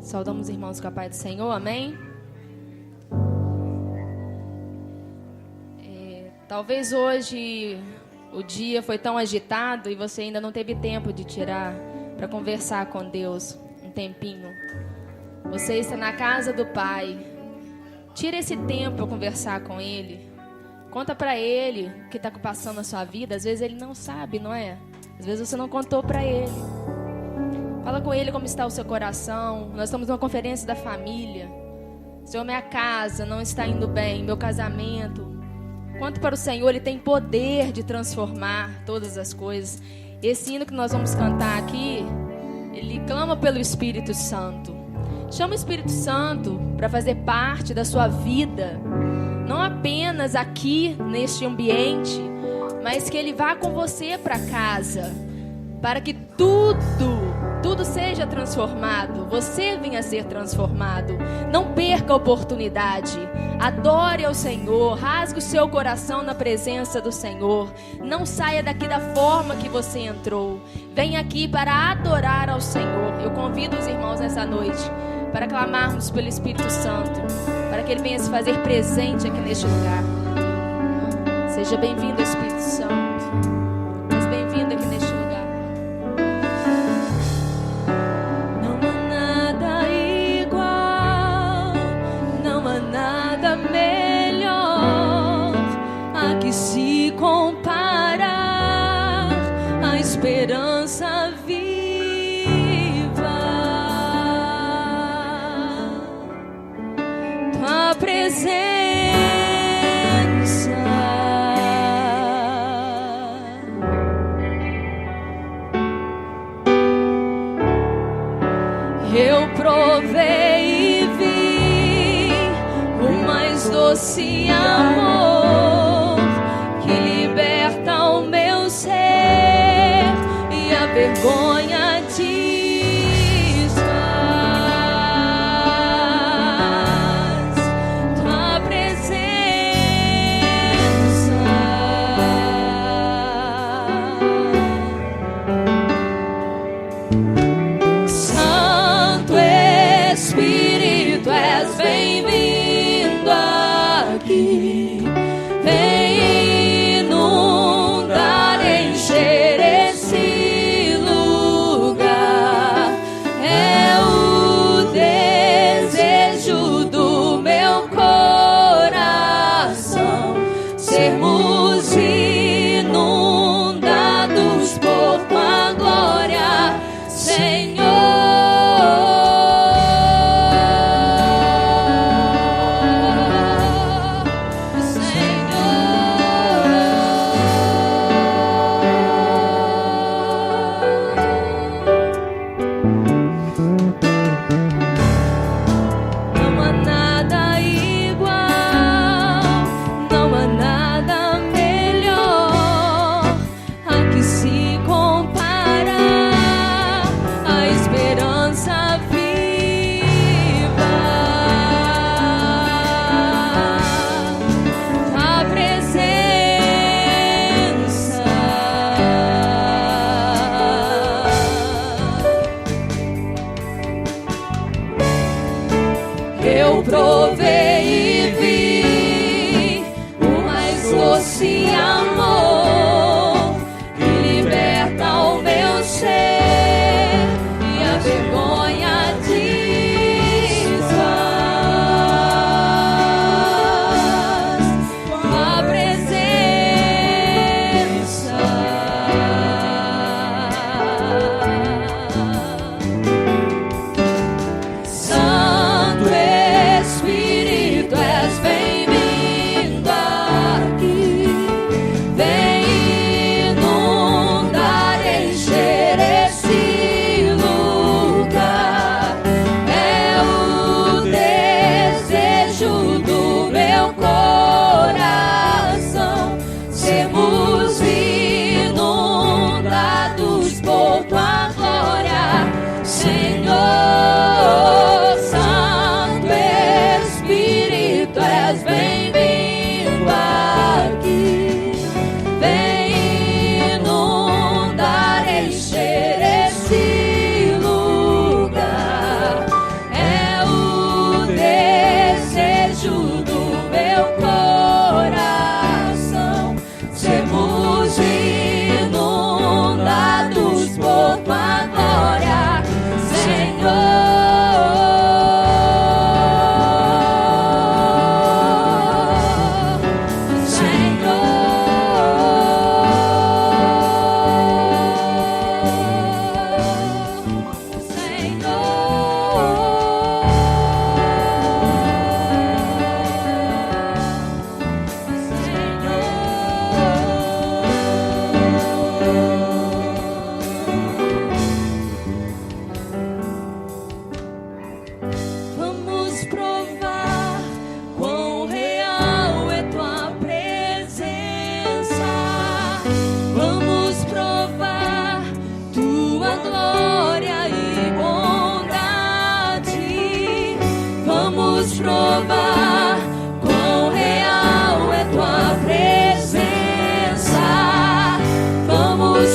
Saudamos os irmãos com a paz do Senhor, amém? Talvez hoje o dia foi tão agitado e você ainda não teve tempo de tirar para conversar com Deus um tempinho. Você está na casa do Pai. Tira esse tempo para conversar com Ele. Conta para Ele o que está passando na sua vida. Às vezes Ele não sabe, não é? Às vezes você não contou para Ele. Fala com Ele como está o seu coração. Nós estamos numa conferência da família. Senhor, minha casa não está indo bem, meu casamento. Conta para o Senhor, Ele tem poder de transformar todas as coisas. Esse hino que nós vamos cantar aqui, ele clama pelo Espírito Santo. Chama o Espírito Santo para fazer parte da sua vida. Não apenas aqui, neste ambiente, mas que Ele vá com você para casa. Para que tudo seja transformado. Você venha a ser transformado. Não perca a oportunidade. Adore ao Senhor. Rasgue o seu coração na presença do Senhor. Não saia daqui da forma que você entrou. Venha aqui para adorar ao Senhor. Eu convido os irmãos nessa noite para clamarmos pelo Espírito Santo, para que Ele venha se fazer presente aqui neste lugar. Seja bem-vindo, Espírito Santo. Seja bem-vindo aqui neste lugar. Se comparar a esperança viva, tua presença, eu provei e vi o mais doce amor. Vergonha desfaz, tua presença, Santo Espírito, és bem-vindo aqui. Vem inundar, encher esse lugar.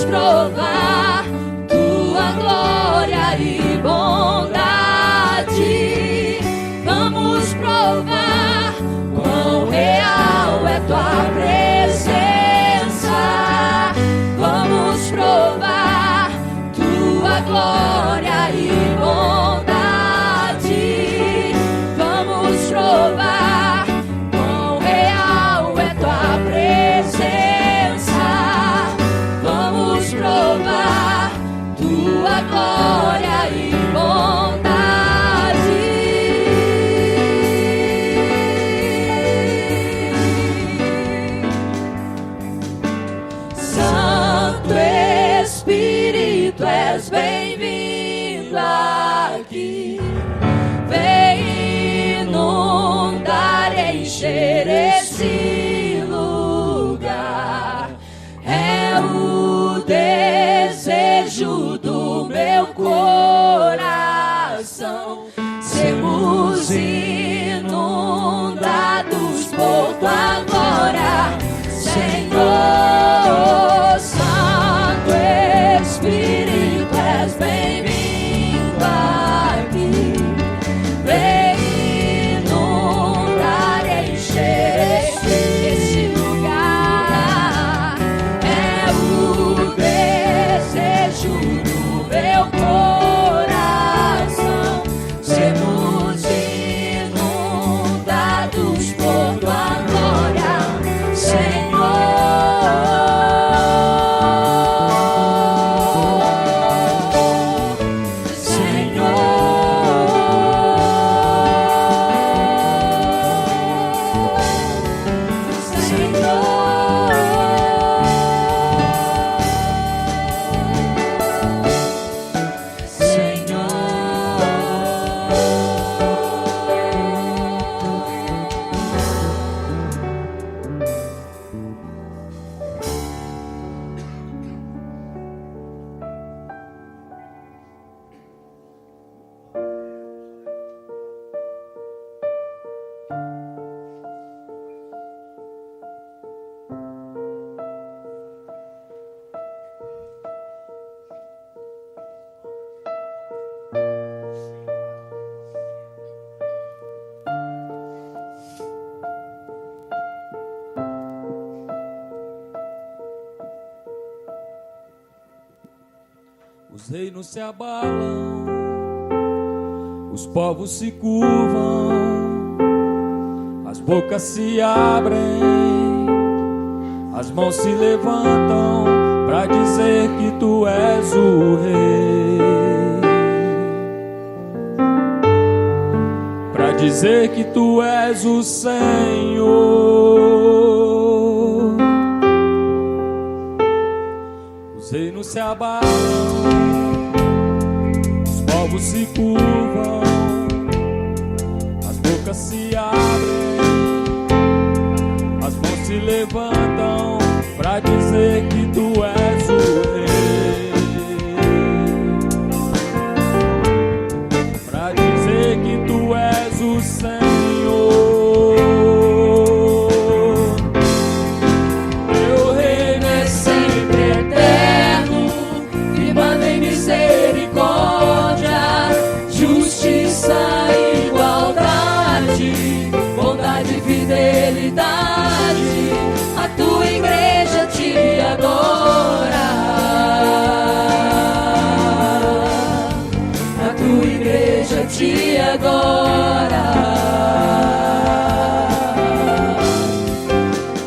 Vamos provar tua glória e bondade. Vamos provar quão real é tua presença. Vamos provar tua glória e bondade. Vamos provar quão real é tua presença. Vamos provar tua glória e bondade. Santo Espírito, és bem-vindo aqui. Vem inundar e encher esse lugar. É o desejo do meu coração. Sermos inundados por tua glória, Senhor. Santo Espírito, és bem-vindo aqui. Vem inundar e encher esse lugar. É o desejo do meu coração. Sermos inundados por tua glória, Os reinos se abalam, os povos se curvam, as bocas se abrem, as mãos se levantam para dizer que tu és o rei, para dizer que tu és o Senhor. Os reinos se abalam, os povos se curvam, as bocas se abrem, as mãos se levantam para dizer que tu és o rei, para dizer que tu és o Senhor. Teu reino é sempre eterno, firmado em misericórdia, justiça e igualdade, bondade e fidelidade. A tua igreja te adora, a tua igreja te adora.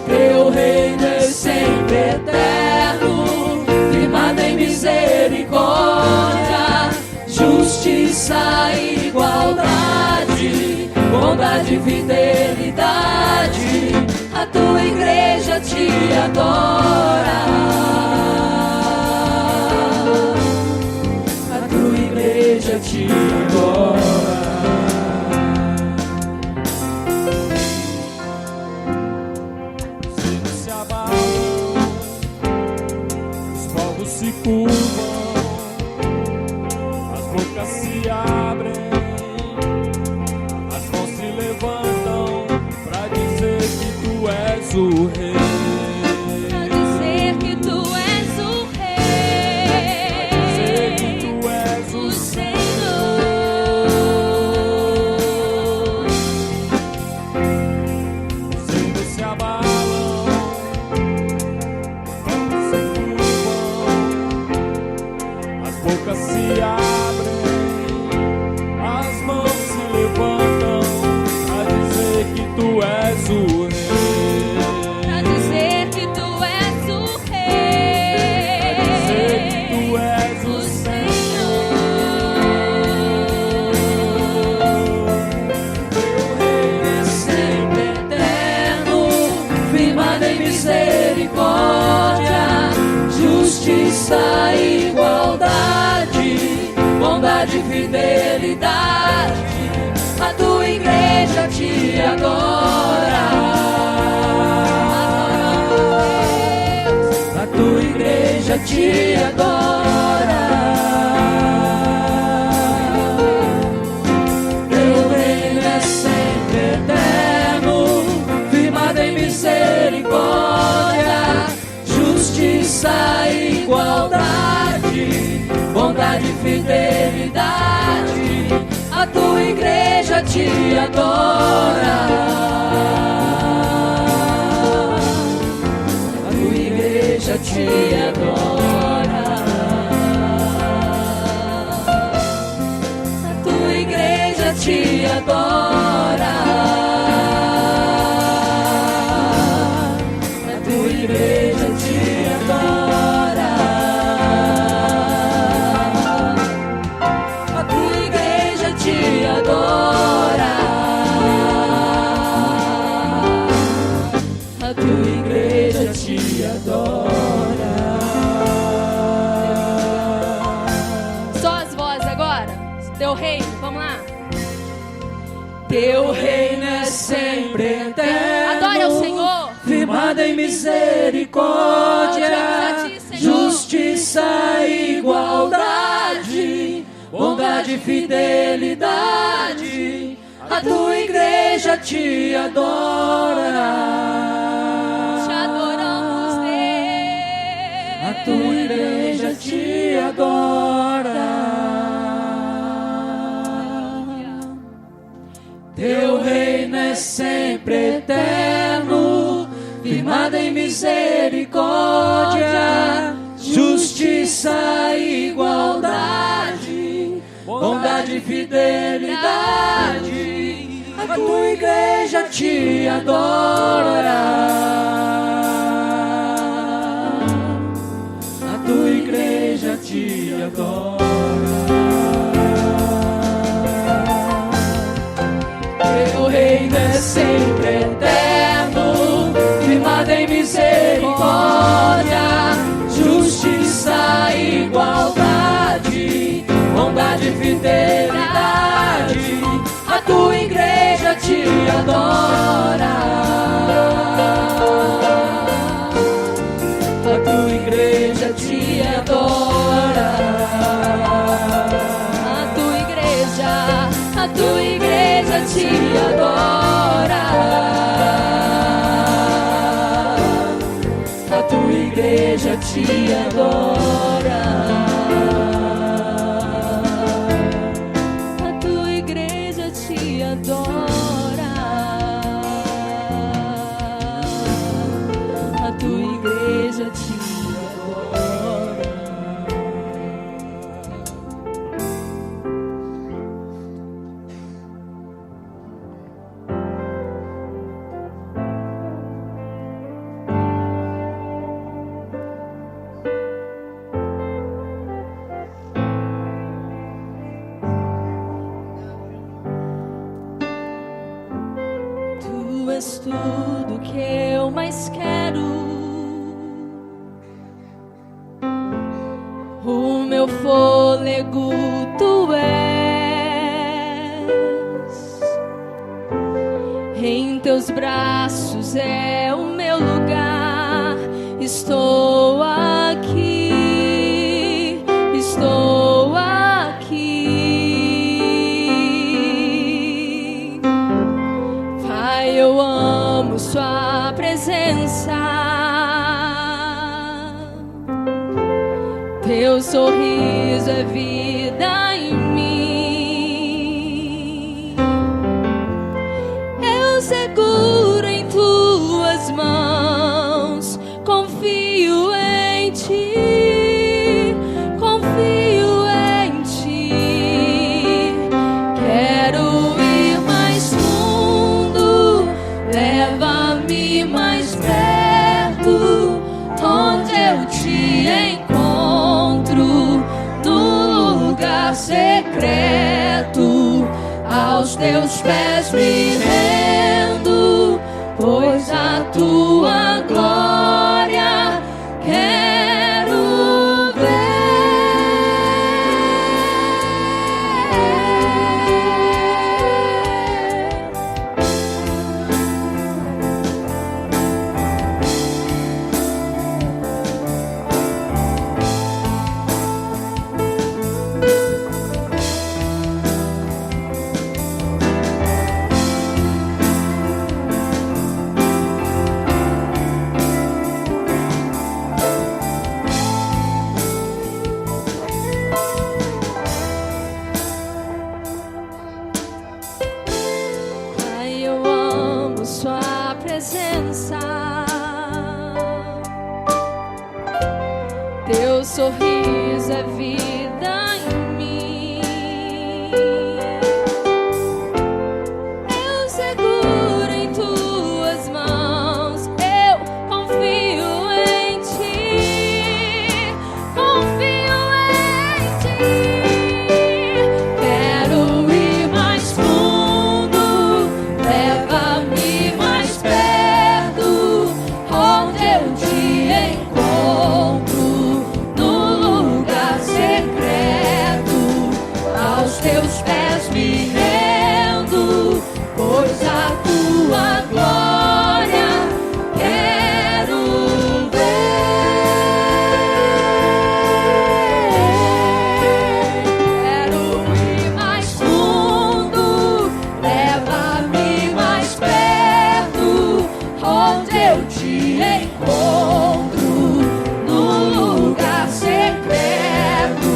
Teu reino é sempre eterno, firmado em misericórdia, justiça e igualdade, bondade e fidelidade. A tua igreja te adora, a tua igreja te adora. Os reinos se abalam, os povos se curvam, as bocas se abrem, as mãos se levantam para dizer que tu és o rei, Pra dizer que tu és o rei. bocas se abrem, as mãos se levantam a dizer que tu és o Rei. Pra dizer que tu és o Rei. Pra dizer que tu és o Senhor. Teu reino é sempre eterno, firmado em misericórdia, justiça e igualdade, bondade e fidelidade. A tua igreja te adora. A tua igreja te adora. Teu reino é sempre eterno, firmado em misericórdia, justiça e igualdade, bondade e fidelidade. A tua igreja te adora. A tua igreja te adora. A tua igreja te adora. A tua igreja te adora. A tua igreja te adora. A tua igreja te adora. Só as vozes agora. Teu reino, vamos lá. Teu reino é sempre eterno. Adore ao Senhor. Firmado em misericórdia, Pedimos a ti, Senhor. justiça e igualdade, bondade e fidelidade. A tua igreja te adora. Te adoramos, Deus. A tua igreja te adora. Teu reino é sempre eterno, firmado em misericórdia, justiça e igualdade, bondade e fidelidade. A tua igreja te adora. A tua igreja te adora. Teu reino é sempre eterno, firmado em misericórdia, justiça e igualdade, bondade e fidelidade. A tua igreja te adora. A tua igreja te adora. A tua igreja te adora. A tua igreja te adora. A tua igreja te adora. A tua igreja te adora. Tu és tudo que eu mais quero. O meu fôlego tu és. Em teus braços é o meu lugar. Estou aqui. Estou aqui. Pai, eu amo sua presença. Teu sorriso é vida em mim. Eu seguro em tuas mãos. Confio em ti. Confio lugar secreto, aos teus pés me rendo, pois a tua glória quero ver. Teu sorriso é vida em mim. Eu seguro em tuas mãos, eu confio em ti, confio em ti. Quero ir mais fundo, leva-me mais perto, onde eu te encontro. Teus pés me rendo, pois a tua glória quero ver. Quero ir mais fundo, leva-me mais perto, onde eu te encontro, no lugar secreto,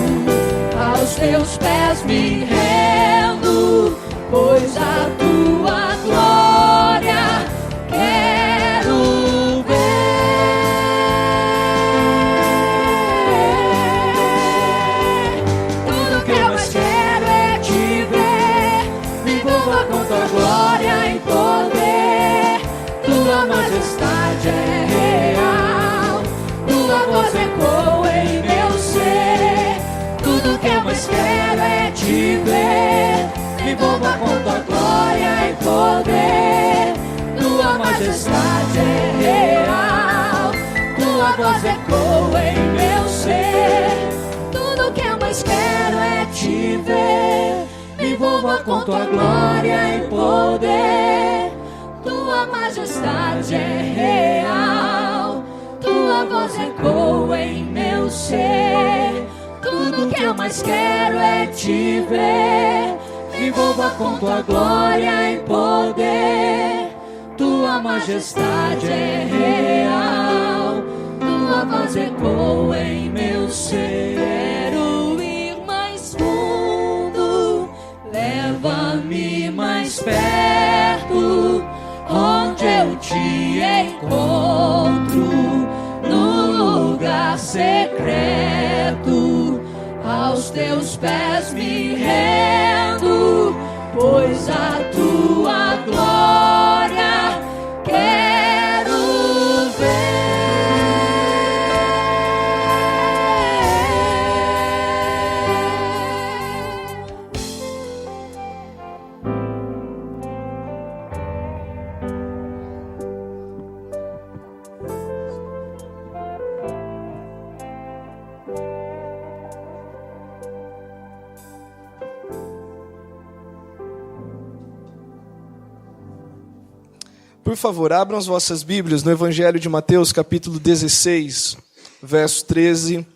aos teus pés me rendo, pois a tua glória quero ver. Tudo que eu mais quero é te ver, me envolva com tua glória e poder. Tua majestade é real, tua voz ecoa em meu ser. Tudo que eu mais quero é te ver, me envolva com tua glória e poder. Tua majestade é real, tua voz ecoa em meu ser. Tudo que eu mais quero é te ver, me envolva com tua glória e poder. Tua majestade é real, tua voz ecoa em meu ser. Tudo que eu mais quero é te ver, me envolva com tua glória e poder. Tua majestade é real, tua voz ecoa em meu ser. Quero ir mais fundo, leva-me mais perto, onde eu te encontro, no lugar secreto, aos teus pés me rendo, pois a tua glória quero ver. Por favor, abram as vossas Bíblias no Evangelho de Mateus, capítulo 16, verso 13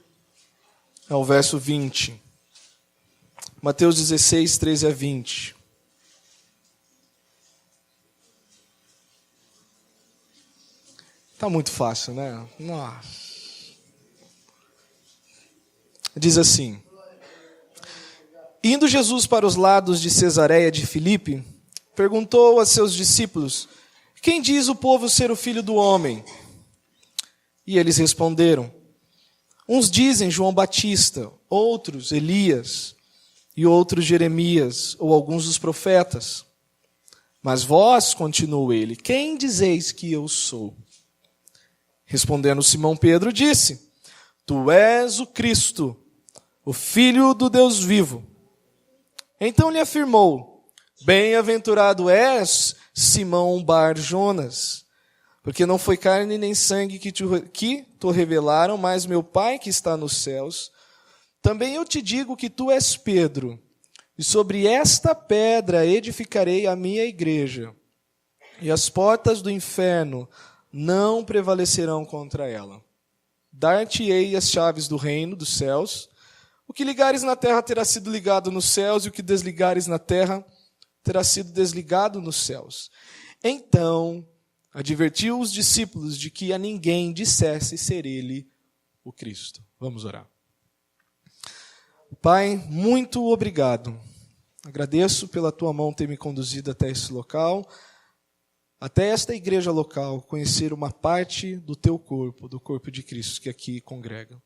ao verso 20. Mateus 16, 13 a 20. Está muito fácil, né? Nossa. Diz assim: Indo Jesus para os lados de Cesareia de Filipe, perguntou a seus discípulos: Quem diz o povo ser o Filho do Homem? E eles responderam: Uns dizem João Batista, outros Elias, e outros Jeremias, ou alguns dos profetas. Mas vós, continuou ele, quem dizeis que eu sou? Respondendo Simão Pedro, disse: Tu és o Cristo, o Filho do Deus vivo. Então lhe afirmou: bem-aventurado és, Simão Bar-Jonas, porque não foi carne nem sangue que te revelaram, mas meu Pai que está nos céus. Também eu te digo que tu és Pedro, e sobre esta pedra edificarei a minha igreja, e as portas do inferno não prevalecerão contra ela. Dar-te-ei as chaves do reino dos céus. O que ligares na terra terá sido ligado nos céus, e o que desligares na terra terá sido desligado nos céus. Então advertiu os discípulos de que a ninguém dissesse ser ele o Cristo. Vamos orar. Pai, muito obrigado. Agradeço pela tua mão ter me conduzido até esse local, até esta igreja local, conhecer uma parte do teu corpo, do corpo de Cristo que aqui congrega.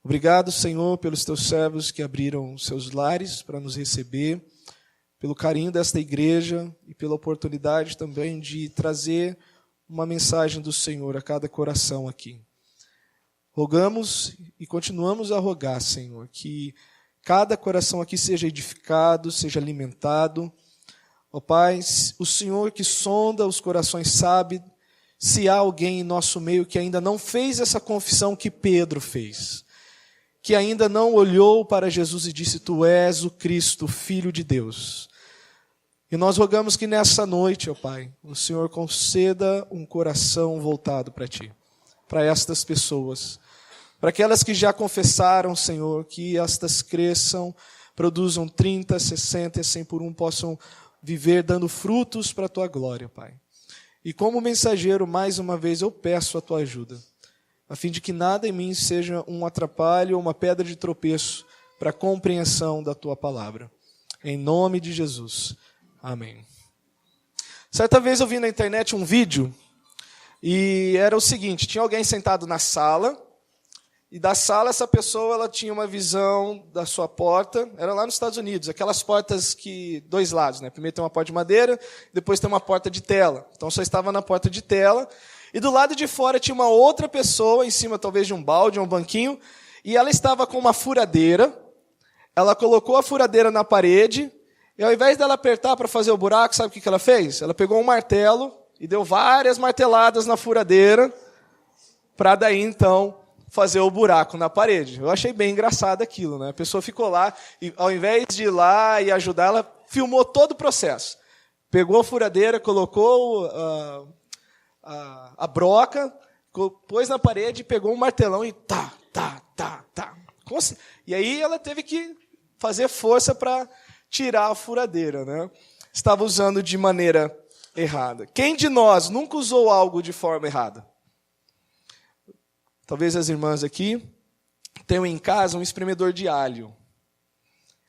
Obrigado, Senhor, pelos teus servos que abriram seus lares para nos receber, pelo carinho desta igreja e pela oportunidade também de trazer uma mensagem do Senhor a cada coração aqui. Rogamos e continuamos a rogar, Senhor, que cada coração aqui seja edificado, seja alimentado. Ó Pai, o Senhor que sonda os corações sabe se há alguém em nosso meio que ainda não fez essa confissão que Pedro fez, que ainda não olhou para Jesus e disse: Tu és o Cristo, Filho de Deus. E nós rogamos que nessa noite, ó Pai, o Senhor conceda um coração voltado para Ti, para estas pessoas, para aquelas que já confessaram, Senhor, que estas cresçam, produzam 30, 60 e 100 por um, possam viver dando frutos para a Tua glória, Pai. E como mensageiro, mais uma vez, eu peço a Tua ajuda, a fim de que nada em mim seja um atrapalho ou uma pedra de tropeço para a compreensão da Tua palavra. Em nome de Jesus. Amém. Certa vez eu vi na internet um vídeo, e era o seguinte: tinha alguém sentado na sala, e da sala essa pessoa ela tinha uma visão da sua porta, era lá nos Estados Unidos, aquelas portas que, dois lados, né? Primeiro tem uma porta de madeira, depois tem uma porta de tela. Então só estava na porta de tela, e do lado de fora tinha uma outra pessoa, em cima talvez de um balde, um banquinho, e ela estava com uma furadeira, ela colocou a furadeira na parede, e ao invés dela apertar para fazer o buraco, sabe o que ela fez? Ela pegou um martelo e deu várias marteladas na furadeira, para daí então fazer o buraco na parede. Eu achei bem engraçado aquilo, né? A pessoa ficou lá, e ao invés de ir lá e ajudar, ela filmou todo o processo. Pegou a furadeira, colocou a broca, pôs na parede, pegou um martelão e tá. E aí ela teve que fazer força para tirar a furadeira, né? Estava usando de maneira errada. Quem de nós nunca usou algo de forma errada? Talvez as irmãs aqui tenham em casa um espremedor de alho.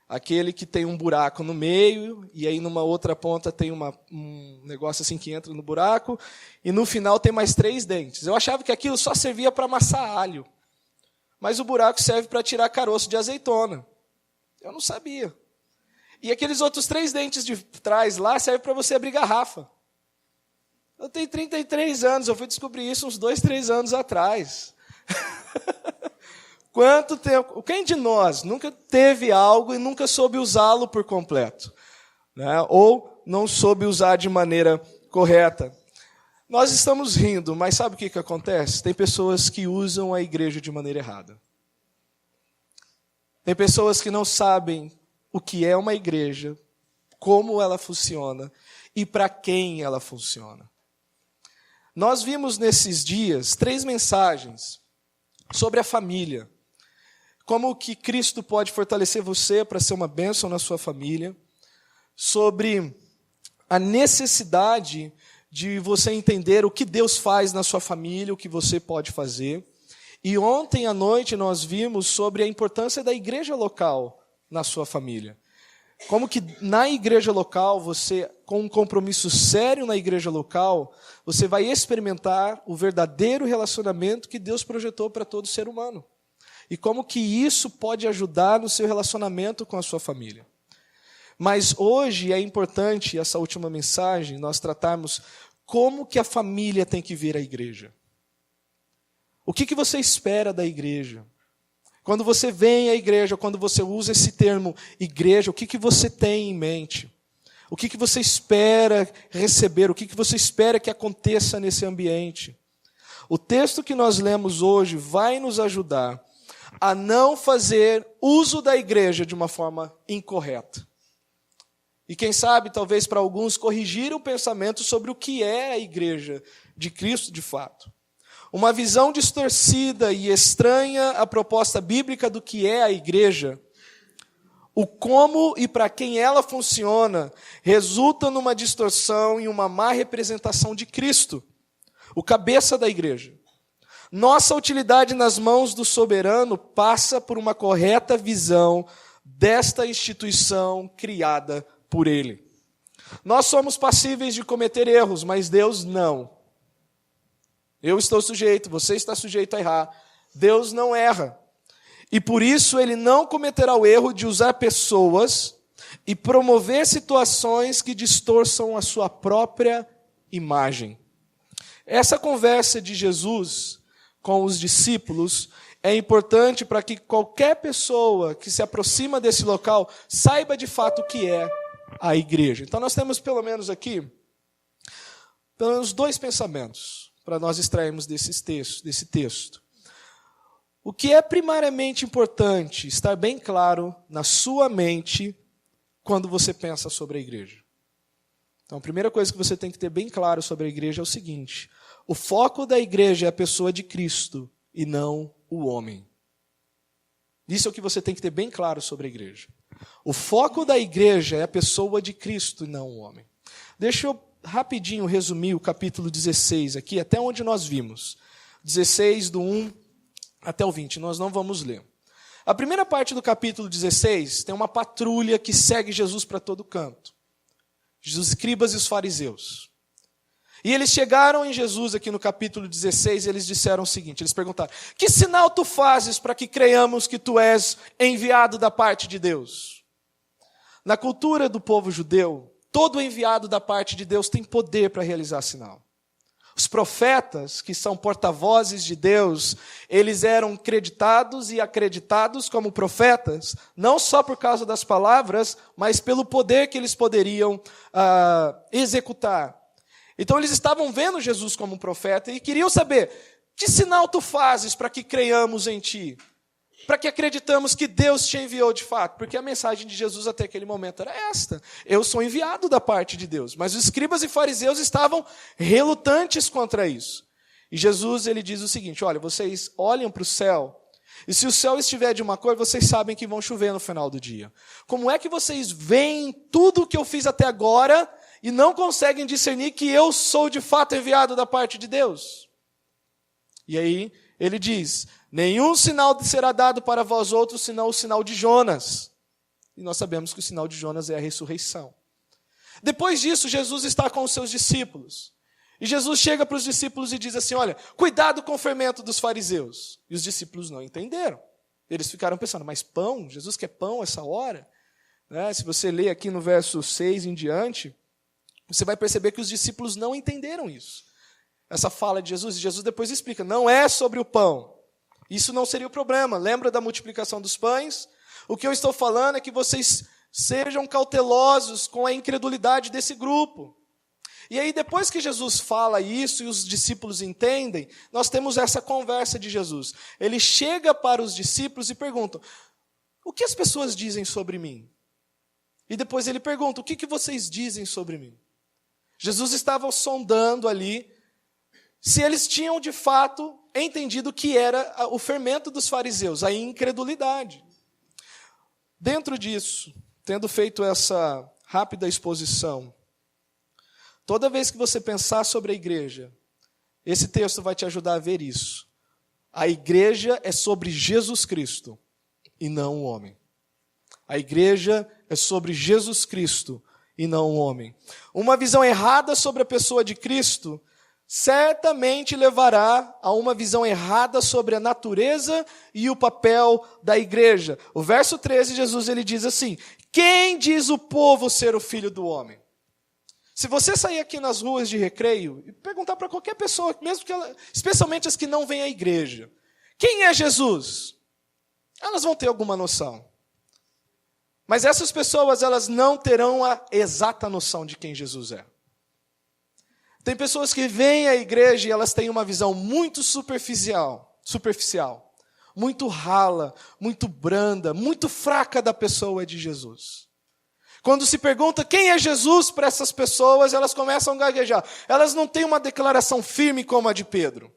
Aquele que tem um buraco no meio, e aí numa outra ponta tem um negócio assim que entra no buraco, e no final tem mais 3 dentes. Eu achava que aquilo só servia para amassar alho. Mas o buraco serve para tirar caroço de azeitona. Eu não sabia. E aqueles outros 3 dentes de trás lá servem para você abrir garrafa. Eu tenho 33 anos, eu fui descobrir isso uns 2, 3 anos atrás. Quanto tempo? Quem de nós nunca teve algo e nunca soube usá-lo por completo? Né? Ou não soube usar de maneira correta? Nós estamos rindo, mas sabe o que acontece? Tem pessoas que usam a igreja de maneira errada. Tem pessoas que não sabem o que é uma igreja, como ela funciona e para quem ela funciona. Nós vimos nesses dias 3 mensagens sobre a família. Como que Cristo pode fortalecer você para ser uma bênção na sua família. Sobre a necessidade de você entender o que Deus faz na sua família, o que você pode fazer. E ontem à noite nós vimos sobre a importância da igreja local na sua família. Como que na igreja local, você, com um compromisso sério na igreja local, você vai experimentar o verdadeiro relacionamento que Deus projetou para todo ser humano. E como que isso pode ajudar no seu relacionamento com a sua família. Mas hoje é importante, essa última mensagem, nós tratarmos como que a família tem que ver a igreja. O que você espera da igreja? Quando você vem à igreja, quando você usa esse termo igreja, o que você tem em mente? O que você espera receber? O que você espera que aconteça nesse ambiente? O texto que nós lemos hoje vai nos ajudar a não fazer uso da igreja de uma forma incorreta. E quem sabe, talvez para alguns, corrigir o pensamento sobre o que é a igreja de Cristo de fato. Uma visão distorcida e estranha à proposta bíblica do que é a igreja, o como e para quem ela funciona, resulta numa distorção e uma má representação de Cristo, o cabeça da igreja. Nossa utilidade nas mãos do soberano passa por uma correta visão desta instituição criada por ele. Nós somos passíveis de cometer erros, mas Deus não. Eu estou sujeito, você está sujeito a errar. Deus não erra. E por isso ele não cometerá o erro de usar pessoas e promover situações que distorçam a sua própria imagem. Essa conversa de Jesus com os discípulos é importante para que qualquer pessoa que se aproxima desse local saiba de fato o que é a igreja. Então nós temos pelo menos aqui, pelo menos 2 pensamentos para nós extrairmos desse texto. O que é primariamente importante estar bem claro na sua mente quando você pensa sobre a igreja. Então a primeira coisa que você tem que ter bem claro sobre a igreja é o seguinte: o foco da igreja é a pessoa de Cristo e não o homem. Isso é o que você tem que ter bem claro sobre a igreja. O foco da igreja é a pessoa de Cristo e não o homem. Deixa eu rapidinho resumir o capítulo 16 aqui, até onde nós vimos. 16, do 1 até o 20, nós não vamos ler. A primeira parte do capítulo 16 tem uma patrulha que segue Jesus para todo canto. Os escribas e os fariseus. E eles chegaram em Jesus aqui no capítulo 16 e eles disseram o seguinte, eles perguntaram: que sinal tu fazes para que creiamos que tu és enviado da parte de Deus? Na cultura do povo judeu, todo enviado da parte de Deus tem poder para realizar sinal. Os profetas, que são porta-vozes de Deus, eles eram creditados e acreditados como profetas, não só por causa das palavras, mas pelo poder que eles poderiam executar. Então eles estavam vendo Jesus como um profeta e queriam saber: que sinal tu fazes para que creiamos em ti? Para que acreditamos que Deus te enviou de fato? Porque a mensagem de Jesus até aquele momento era esta: eu sou enviado da parte de Deus. Mas os escribas e fariseus estavam relutantes contra isso. E Jesus, ele diz o seguinte: olha, vocês olham para o céu, e se o céu estiver de uma cor, vocês sabem que vão chover no final do dia. Como é que vocês veem tudo o que eu fiz até agora e não conseguem discernir que eu sou de fato enviado da parte de Deus? E aí ele diz: nenhum sinal será dado para vós outros, senão o sinal de Jonas. E nós sabemos que o sinal de Jonas é a ressurreição. Depois disso, Jesus está com os seus discípulos. E Jesus chega para os discípulos e diz assim: olha, cuidado com o fermento dos fariseus. E os discípulos não entenderam. Eles ficaram pensando: mas pão? Jesus quer pão essa hora? Né? Se você ler aqui no verso 6 em diante, você vai perceber que os discípulos não entenderam isso. Essa fala de Jesus, e Jesus depois explica: não é sobre o pão. Isso não seria o problema. Lembra da multiplicação dos pães? O que eu estou falando é que vocês sejam cautelosos com a incredulidade desse grupo. E aí, depois que Jesus fala isso e os discípulos entendem, nós temos essa conversa de Jesus. Ele chega para os discípulos e pergunta: o que as pessoas dizem sobre mim? E depois ele pergunta: o que vocês dizem sobre mim? Jesus estava sondando ali se eles tinham de fato entendido que era o fermento dos fariseus, a incredulidade. Dentro disso, tendo feito essa rápida exposição, toda vez que você pensar sobre a igreja, esse texto vai te ajudar a ver isso. A igreja é sobre Jesus Cristo e não o homem. A igreja é sobre Jesus Cristo e não o homem. Uma visão errada sobre a pessoa de Cristo certamente levará a uma visão errada sobre a natureza e o papel da igreja. O verso 13, Jesus ele diz assim: quem diz o povo ser o filho do homem? Se você sair aqui nas ruas de Recreio e perguntar para qualquer pessoa, mesmo que ela, especialmente as que não vêm à igreja, quem é Jesus? Elas vão ter alguma noção. Mas essas pessoas, elas não terão a exata noção de quem Jesus é. Tem pessoas que vêm à igreja e elas têm uma visão muito superficial, muito rala, muito branda, muito fraca da pessoa de Jesus. Quando se pergunta quem é Jesus para essas pessoas, elas começam a gaguejar. Elas não têm uma declaração firme como a de Pedro.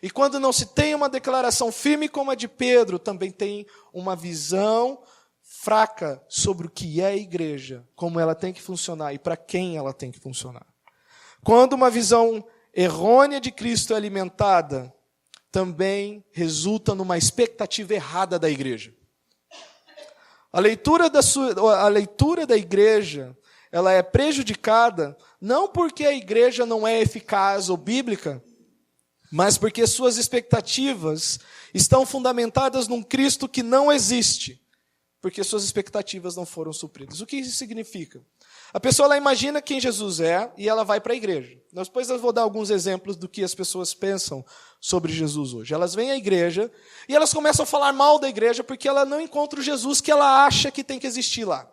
E quando não se tem uma declaração firme como a de Pedro, também tem uma visão fraca sobre o que é a igreja, como ela tem que funcionar e para quem ela tem que funcionar. Quando uma visão errônea de Cristo é alimentada, também resulta numa expectativa errada da igreja. A leitura da igreja, ela é prejudicada não porque a igreja não é eficaz ou bíblica, mas porque suas expectativas estão fundamentadas num Cristo que não existe, porque suas expectativas não foram supridas. O que isso significa? A pessoa ela imagina quem Jesus é e ela vai para a igreja. Depois eu vou dar alguns exemplos do que as pessoas pensam sobre Jesus hoje. Elas vêm à igreja e elas começam a falar mal da igreja porque ela não encontra o Jesus que ela acha que tem que existir lá.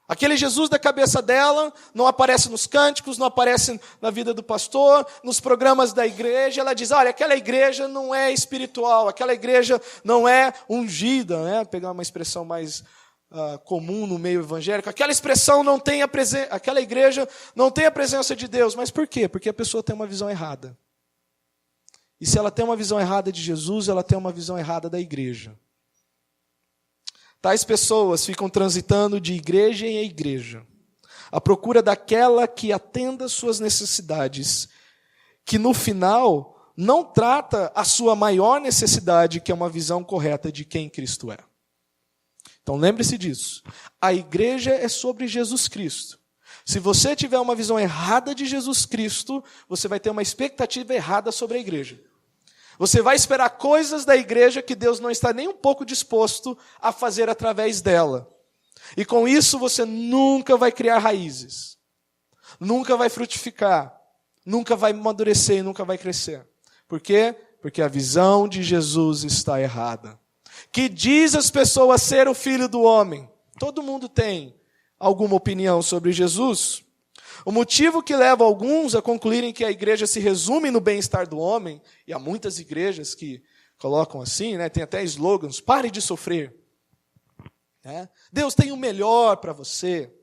Aquele Jesus da cabeça dela não aparece nos cânticos, não aparece na vida do pastor, nos programas da igreja. Ela diz, olha, aquela igreja não é espiritual, aquela igreja não é ungida, né? Pegar uma expressão mais comum no meio evangélico. Aquela expressão não tem aquela igreja não tem a presença de Deus. Mas por quê? Porque a pessoa tem uma visão errada. E se ela tem uma visão errada de Jesus, ela tem uma visão errada da igreja. Tais pessoas ficam transitando de igreja em igreja, à procura daquela que atenda suas necessidades, que no final não trata a sua maior necessidade, que é uma visão correta de quem Cristo é. Então lembre-se disso. A igreja é sobre Jesus Cristo. Se você tiver uma visão errada de Jesus Cristo, você vai ter uma expectativa errada sobre a igreja. Você vai esperar coisas da igreja que Deus não está nem um pouco disposto a fazer através dela. E com isso você nunca vai criar raízes. Nunca vai frutificar. Nunca vai amadurecer e nunca vai crescer. Por quê? Porque a visão de Jesus está errada. Que diz as pessoas ser o Filho do Homem. Todo mundo tem alguma opinião sobre Jesus. O motivo que leva alguns a concluírem que a igreja se resume no bem-estar do homem, e há muitas igrejas que colocam assim, né? Tem até slogans, pare de sofrer. Né? Deus tem o melhor para você.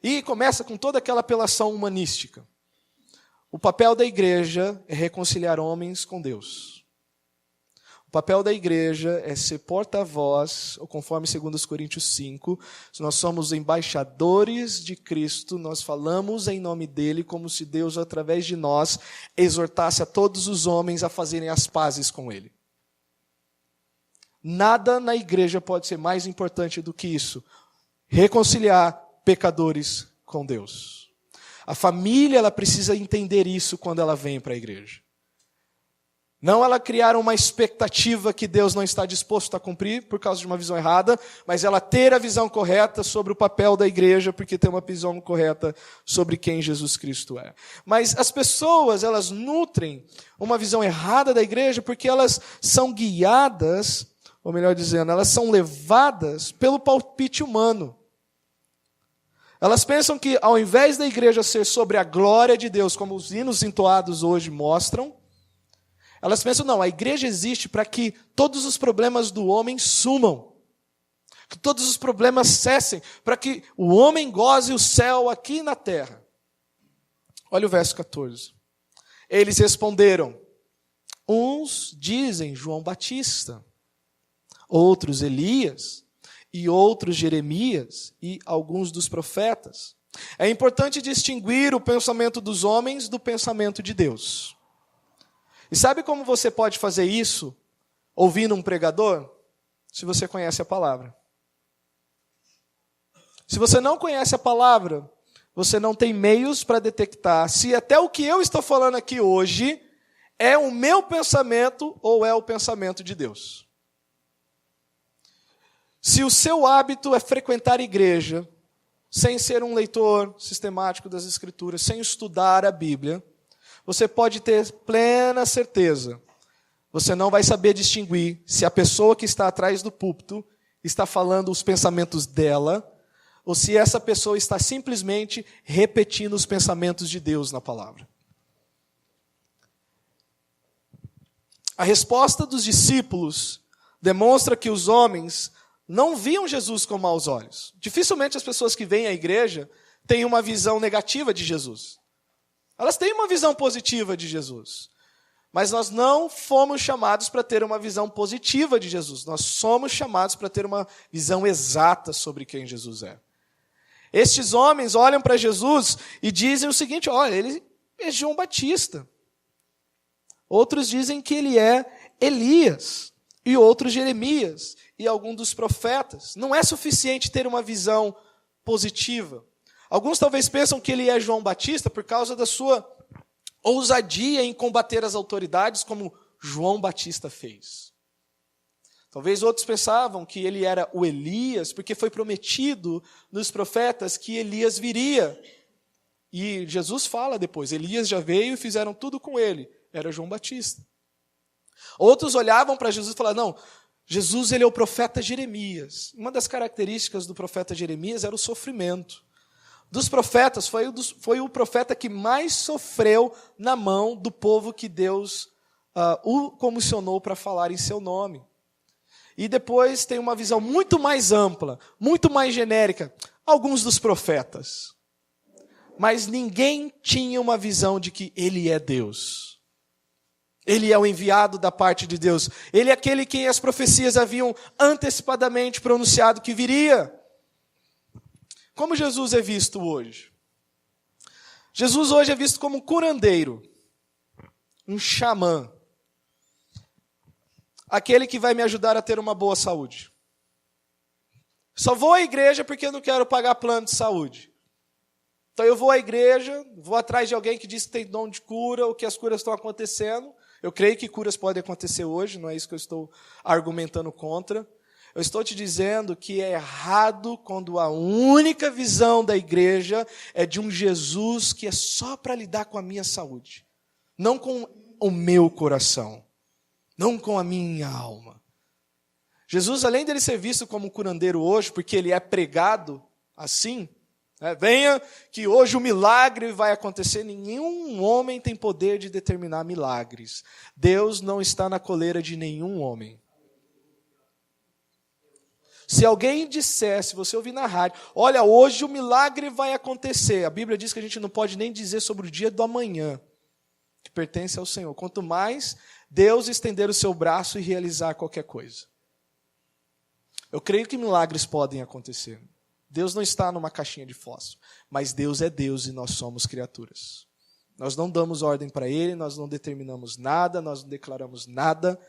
E começa com toda aquela apelação humanística. O papel da igreja é reconciliar homens com Deus. O papel da igreja é ser porta-voz, ou conforme 2 Coríntios 5, se nós somos embaixadores de Cristo, nós falamos em nome dele, como se Deus, através de nós, exortasse a todos os homens a fazerem as pazes com ele. Nada na igreja pode ser mais importante do que isso. Reconciliar pecadores com Deus. A família ela precisa entender isso quando ela vem para a igreja. Não ela criar uma expectativa que Deus não está disposto a cumprir por causa de uma visão errada, mas ela ter a visão correta sobre o papel da igreja, porque tem uma visão correta sobre quem Jesus Cristo é. Mas as pessoas, elas nutrem uma visão errada da igreja porque elas são guiadas, ou melhor dizendo, elas são levadas pelo palpite humano. Elas pensam que ao invés da igreja ser sobre a glória de Deus, como os hinos entoados hoje mostram, elas pensam, não, a igreja existe para que todos os problemas do homem sumam. Que todos os problemas cessem, para que o homem goze o céu aqui na terra. Olha o verso 14. Eles responderam, uns dizem João Batista, outros Elias, e outros Jeremias, e alguns dos profetas. É importante distinguir o pensamento dos homens do pensamento de Deus. E sabe como você pode fazer isso, ouvindo um pregador? Se você conhece a palavra. Se você não conhece a palavra, você não tem meios para detectar se até o que eu estou falando aqui hoje é o meu pensamento ou é o pensamento de Deus. Se o seu hábito é frequentar a igreja, sem ser um leitor sistemático das Escrituras, sem estudar a Bíblia, você pode ter plena certeza você não vai saber distinguir se a pessoa que está atrás do púlpito está falando os pensamentos dela, ou se essa pessoa está simplesmente repetindo os pensamentos de Deus na palavra. A resposta dos discípulos demonstra que os homens não viam Jesus com maus olhos. Dificilmente as pessoas que vêm à igreja têm uma visão negativa de Jesus. Elas têm uma visão positiva de Jesus. Mas nós não fomos chamados para ter uma visão positiva de Jesus. Nós somos chamados para ter uma visão exata sobre quem Jesus é. Estes homens olham para Jesus e dizem o seguinte: olha, ele é João Batista. Outros dizem que ele é Elias, e outros Jeremias, e algum dos profetas. Não é suficiente ter uma visão positiva. Alguns talvez pensam que ele é João Batista por causa da sua ousadia em combater as autoridades, como João Batista fez. Talvez outros pensavam que ele era o Elias, porque foi prometido nos profetas que Elias viria. E Jesus fala depois, Elias já veio e fizeram tudo com ele. Era João Batista. Outros olhavam para Jesus e falavam, não, Jesus ele é o profeta Jeremias. Uma das características do profeta Jeremias era o sofrimento. Dos profetas, foi o profeta que mais sofreu na mão do povo que Deus o comissionou para falar em seu nome. E depois tem uma visão muito mais ampla, muito mais genérica. Alguns dos profetas. Mas ninguém tinha uma visão de que ele é Deus. Ele é o enviado da parte de Deus. Ele é aquele que as profecias haviam antecipadamente pronunciado que viria. Como Jesus é visto hoje? Jesus hoje é visto como um curandeiro, um xamã. Aquele que vai me ajudar a ter uma boa saúde. Só vou à igreja porque eu não quero pagar plano de saúde. Então eu vou à igreja, vou atrás de alguém que diz que tem dom de cura, ou que as curas estão acontecendo. Eu creio que curas podem acontecer hoje, não é isso que eu estou argumentando contra. Eu estou te dizendo que é errado quando a única visão da igreja é de um Jesus que é só para lidar com a minha saúde. Não com o meu coração. Não com a minha alma. Jesus, além dele ser visto como curandeiro hoje, porque ele é pregado assim, venha que hoje o milagre vai acontecer. Nenhum homem tem poder de determinar milagres. Deus não está na coleira de nenhum homem. Se alguém disser, se você ouvir na rádio, olha, hoje o milagre vai acontecer. A Bíblia diz que a gente não pode nem dizer sobre o dia do amanhã, que pertence ao Senhor. Quanto mais Deus estender o seu braço e realizar qualquer coisa. Eu creio que milagres podem acontecer. Deus não está numa caixinha de fósforo, mas Deus é Deus e nós somos criaturas. Nós não damos ordem para Ele, nós não determinamos nada, nós não declaramos nada.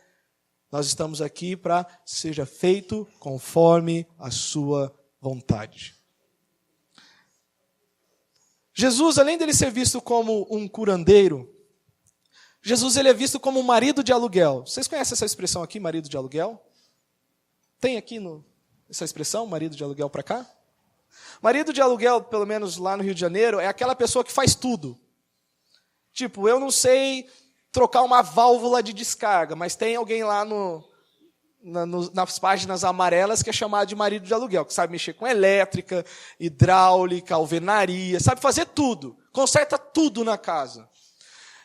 Nós estamos aqui para seja feito conforme a sua vontade. Jesus, além dele ser visto como um curandeiro, Jesus ele é visto como um marido de aluguel. Vocês conhecem essa expressão aqui, marido de aluguel? Tem aqui essa expressão, marido de aluguel para cá? Marido de aluguel, pelo menos lá no Rio de Janeiro, é aquela pessoa que faz tudo. Tipo, eu não sei trocar uma válvula de descarga, mas tem alguém lá nas páginas amarelas que é chamado de marido de aluguel, que sabe mexer com elétrica, hidráulica, alvenaria, sabe fazer tudo, conserta tudo na casa.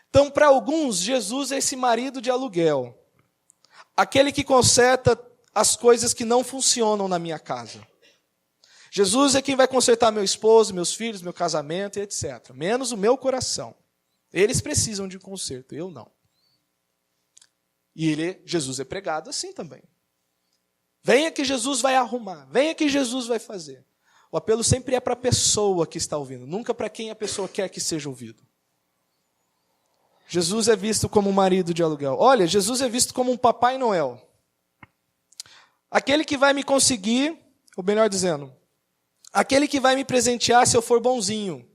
Então, para alguns, Jesus é esse marido de aluguel, aquele que conserta as coisas que não funcionam na minha casa. Jesus é quem vai consertar meu esposo, meus filhos, meu casamento e etc. Menos o meu coração. Eles precisam de conserto, eu não. E Jesus é pregado assim também. Venha que Jesus vai arrumar, venha que Jesus vai fazer. O apelo sempre é para a pessoa que está ouvindo, nunca para quem a pessoa quer que seja ouvido. Jesus é visto como um marido de aluguel. Olha, Jesus é visto como um Papai Noel. Aquele que vai me conseguir, ou melhor dizendo, aquele que vai me presentear se eu for bonzinho.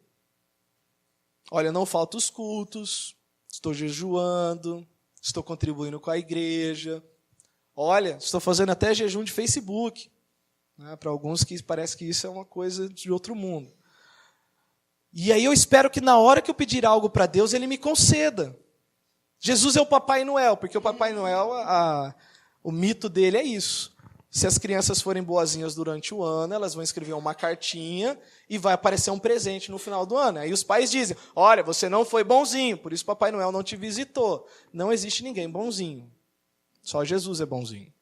Olha, não faltam os cultos, estou jejuando, estou contribuindo com a igreja. Olha, estou fazendo até jejum de Facebook. Para alguns que parece que isso é uma coisa de outro mundo. E aí eu espero que na hora que eu pedir algo para Deus, Ele me conceda. Jesus é o Papai Noel, porque o Papai Noel, o mito dele é isso. Se as crianças forem boazinhas durante o ano, elas vão escrever uma cartinha e vai aparecer um presente no final do ano. Aí os pais dizem, olha, você não foi bonzinho, por isso Papai Noel não te visitou. Não existe ninguém bonzinho. Só Jesus é bonzinho.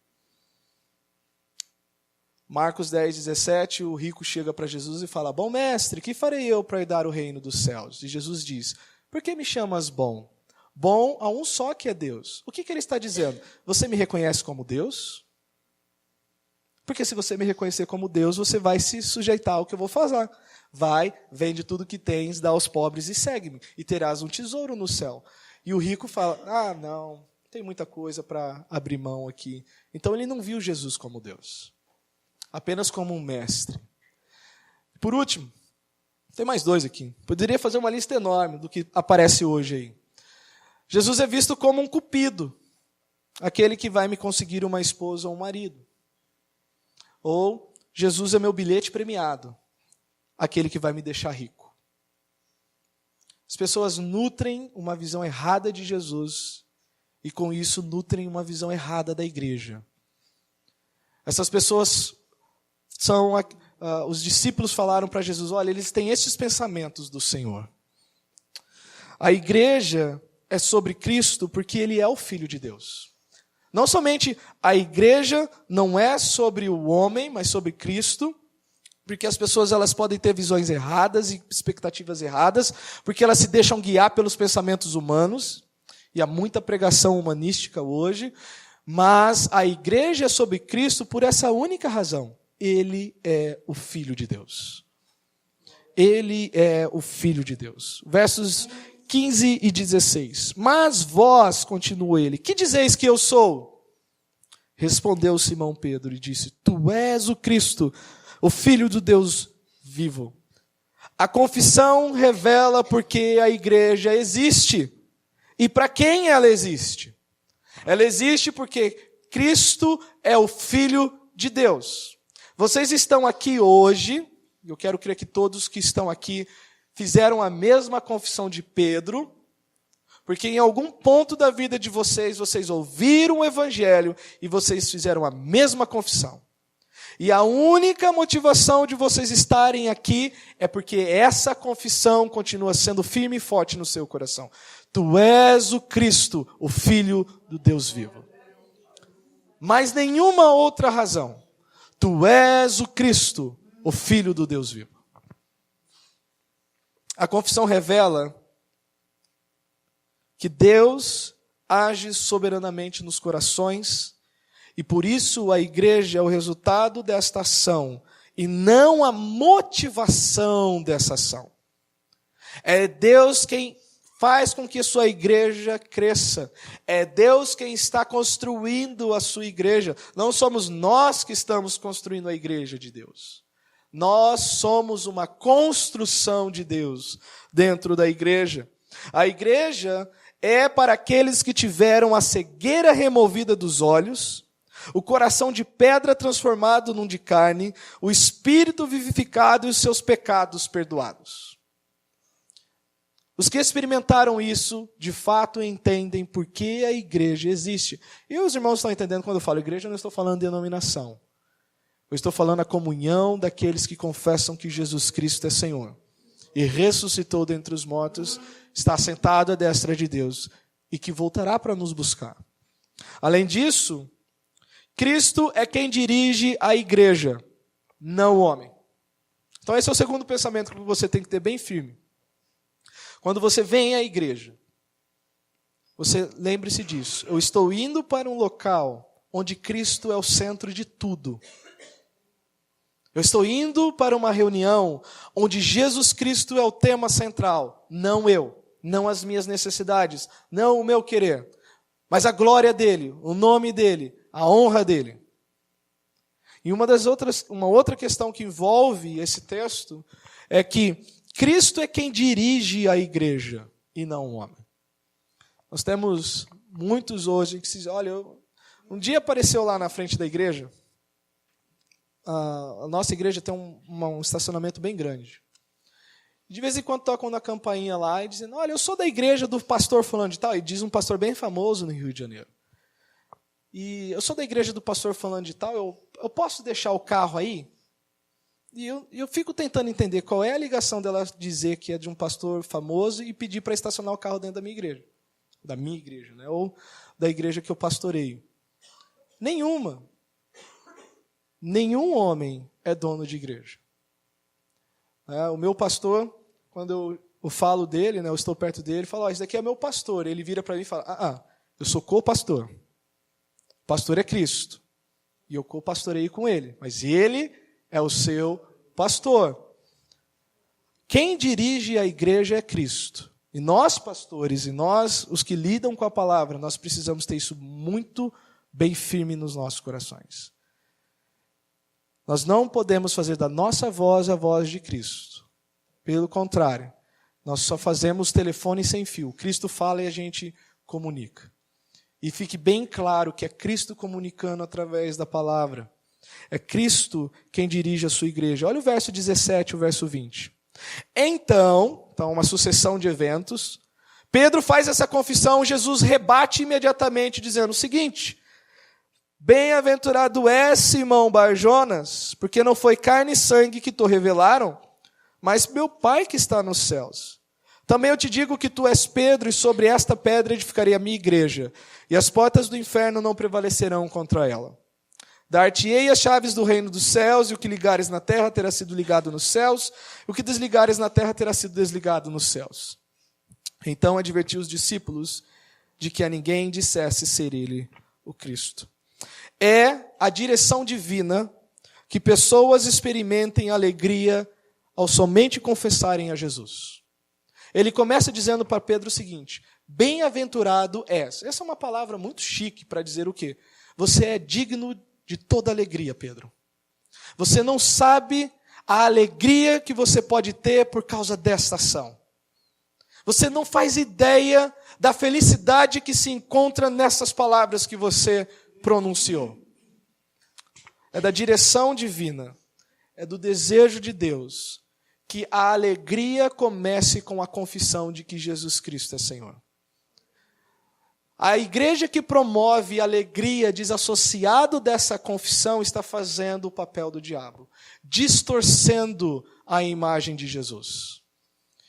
Marcos 10, 17, o rico chega para Jesus e fala, bom mestre, que farei eu para herdar o reino dos céus? E Jesus diz, por que me chamas bom? Bom a um só que é Deus. O que ele está dizendo? Você me reconhece como Deus? Porque se você me reconhecer como Deus, você vai se sujeitar ao que eu vou fazer. Vai, vende tudo que tens, dá aos pobres e segue-me. E terás um tesouro no céu. E o rico fala, não, tem muita coisa para abrir mão aqui. Então ele não viu Jesus como Deus. Apenas como um mestre. Por último, tem mais dois aqui. Poderia fazer uma lista enorme do que aparece hoje aí. Jesus é visto como um cupido. Aquele que vai me conseguir uma esposa ou um marido. Ou, Jesus é meu bilhete premiado, aquele que vai me deixar rico. As pessoas nutrem uma visão errada de Jesus e com isso nutrem uma visão errada da igreja. Essas pessoas são, os discípulos falaram para Jesus, olha, eles têm esses pensamentos do Senhor. A igreja é sobre Cristo porque Ele é o Filho de Deus. Não somente a igreja não é sobre o homem, mas sobre Cristo, porque as pessoas elas podem ter visões erradas e expectativas erradas, porque elas se deixam guiar pelos pensamentos humanos, e há muita pregação humanística hoje, mas a igreja é sobre Cristo por essa única razão. Ele é o Filho de Deus. Ele é o Filho de Deus. Versos 15 e 16. Mas vós, continua ele, que dizeis que eu sou? Respondeu Simão Pedro e disse, tu és o Cristo, o Filho do Deus vivo. A confissão revela porque a igreja existe. E para quem ela existe? Ela existe porque Cristo é o Filho de Deus. Vocês estão aqui hoje, eu quero crer que todos que estão aqui fizeram a mesma confissão de Pedro, porque em algum ponto da vida de vocês, vocês ouviram o Evangelho e vocês fizeram a mesma confissão. E a única motivação de vocês estarem aqui é porque essa confissão continua sendo firme e forte no seu coração. Tu és o Cristo, o Filho do Deus vivo. Mas nenhuma outra razão. Tu és o Cristo, o Filho do Deus vivo. A confissão revela que Deus age soberanamente nos corações e por isso a igreja é o resultado desta ação e não a motivação dessa ação. É Deus quem faz com que a sua igreja cresça. É Deus quem está construindo a sua igreja. Não somos nós que estamos construindo a igreja de Deus. Nós somos uma construção de Deus dentro da igreja. A igreja é para aqueles que tiveram a cegueira removida dos olhos, o coração de pedra transformado num de carne, o espírito vivificado e os seus pecados perdoados. Os que experimentaram isso, de fato entendem por que a igreja existe. E os irmãos estão entendendo quando eu falo igreja, eu não estou falando de denominação. Eu estou falando a comunhão daqueles que confessam que Jesus Cristo é Senhor. E ressuscitou dentre os mortos, está sentado à destra de Deus e que voltará para nos buscar. Além disso, Cristo é quem dirige a igreja, não o homem. Então esse é o segundo pensamento que você tem que ter bem firme. Quando você vem à igreja, você lembre-se disso. Eu estou indo para um local onde Cristo é o centro de tudo. Eu estou indo para uma reunião onde Jesus Cristo é o tema central, não eu, não as minhas necessidades, não o meu querer, mas a glória dele, o nome dele, a honra dele. E uma outra questão que envolve esse texto é que Cristo é quem dirige a igreja e não o homem. Nós temos muitos hoje que dizem, olha, um dia apareceu lá na frente da igreja. A nossa igreja tem um estacionamento bem grande. De vez em quando tocam na campainha lá e dizendo, olha, eu sou da igreja do pastor fulano de tal. E diz um pastor bem famoso no Rio de Janeiro. E eu sou da igreja do pastor fulano de tal, eu posso deixar o carro aí? E eu fico tentando entender qual é a ligação dela dizer que é de um pastor famoso e pedir para estacionar o carro dentro da minha igreja. Da minha igreja, né? Ou da igreja que eu pastoreio. Nenhuma. Nenhum homem é dono de igreja. O meu pastor, quando eu falo dele, né, eu estou perto dele, falo, esse daqui é meu pastor. Ele vira para mim e fala, eu sou co-pastor. O pastor é Cristo. E eu co-pastorei com ele. Mas ele é o seu pastor. Quem dirige a igreja é Cristo. E nós, pastores, e nós, os que lidam com a palavra, nós precisamos ter isso muito bem firme nos nossos corações. Nós não podemos fazer da nossa voz a voz de Cristo. Pelo contrário, nós só fazemos telefone sem fio. Cristo fala e a gente comunica. E fique bem claro que é Cristo comunicando através da palavra. É Cristo quem dirige a sua igreja. Olha o verso 17 e o verso 20. Então, uma sucessão de eventos. Pedro faz essa confissão, Jesus rebate imediatamente, dizendo o seguinte: bem-aventurado és, Simão Bar-Jonas, porque não foi carne e sangue que te revelaram, mas meu Pai que está nos céus. Também eu te digo que tu és Pedro, e sobre esta pedra edificarei a minha igreja, e as portas do inferno não prevalecerão contra ela. Dar-te-ei as chaves do reino dos céus, e o que ligares na terra terá sido ligado nos céus, e o que desligares na terra terá sido desligado nos céus. Então advertiu os discípulos de que a ninguém dissesse ser ele o Cristo. É a direção divina que pessoas experimentem alegria ao somente confessarem a Jesus. Ele começa dizendo para Pedro o seguinte: bem-aventurado és. Essa é uma palavra muito chique para dizer o quê? Você é digno de toda alegria, Pedro. Você não sabe a alegria que você pode ter por causa desta ação. Você não faz ideia da felicidade que se encontra nessas palavras que você pronunciou. É da direção divina, é do desejo de Deus, que a alegria comece com a confissão de que Jesus Cristo é Senhor. A igreja que promove alegria desassociado dessa confissão está fazendo o papel do diabo, distorcendo a imagem de Jesus.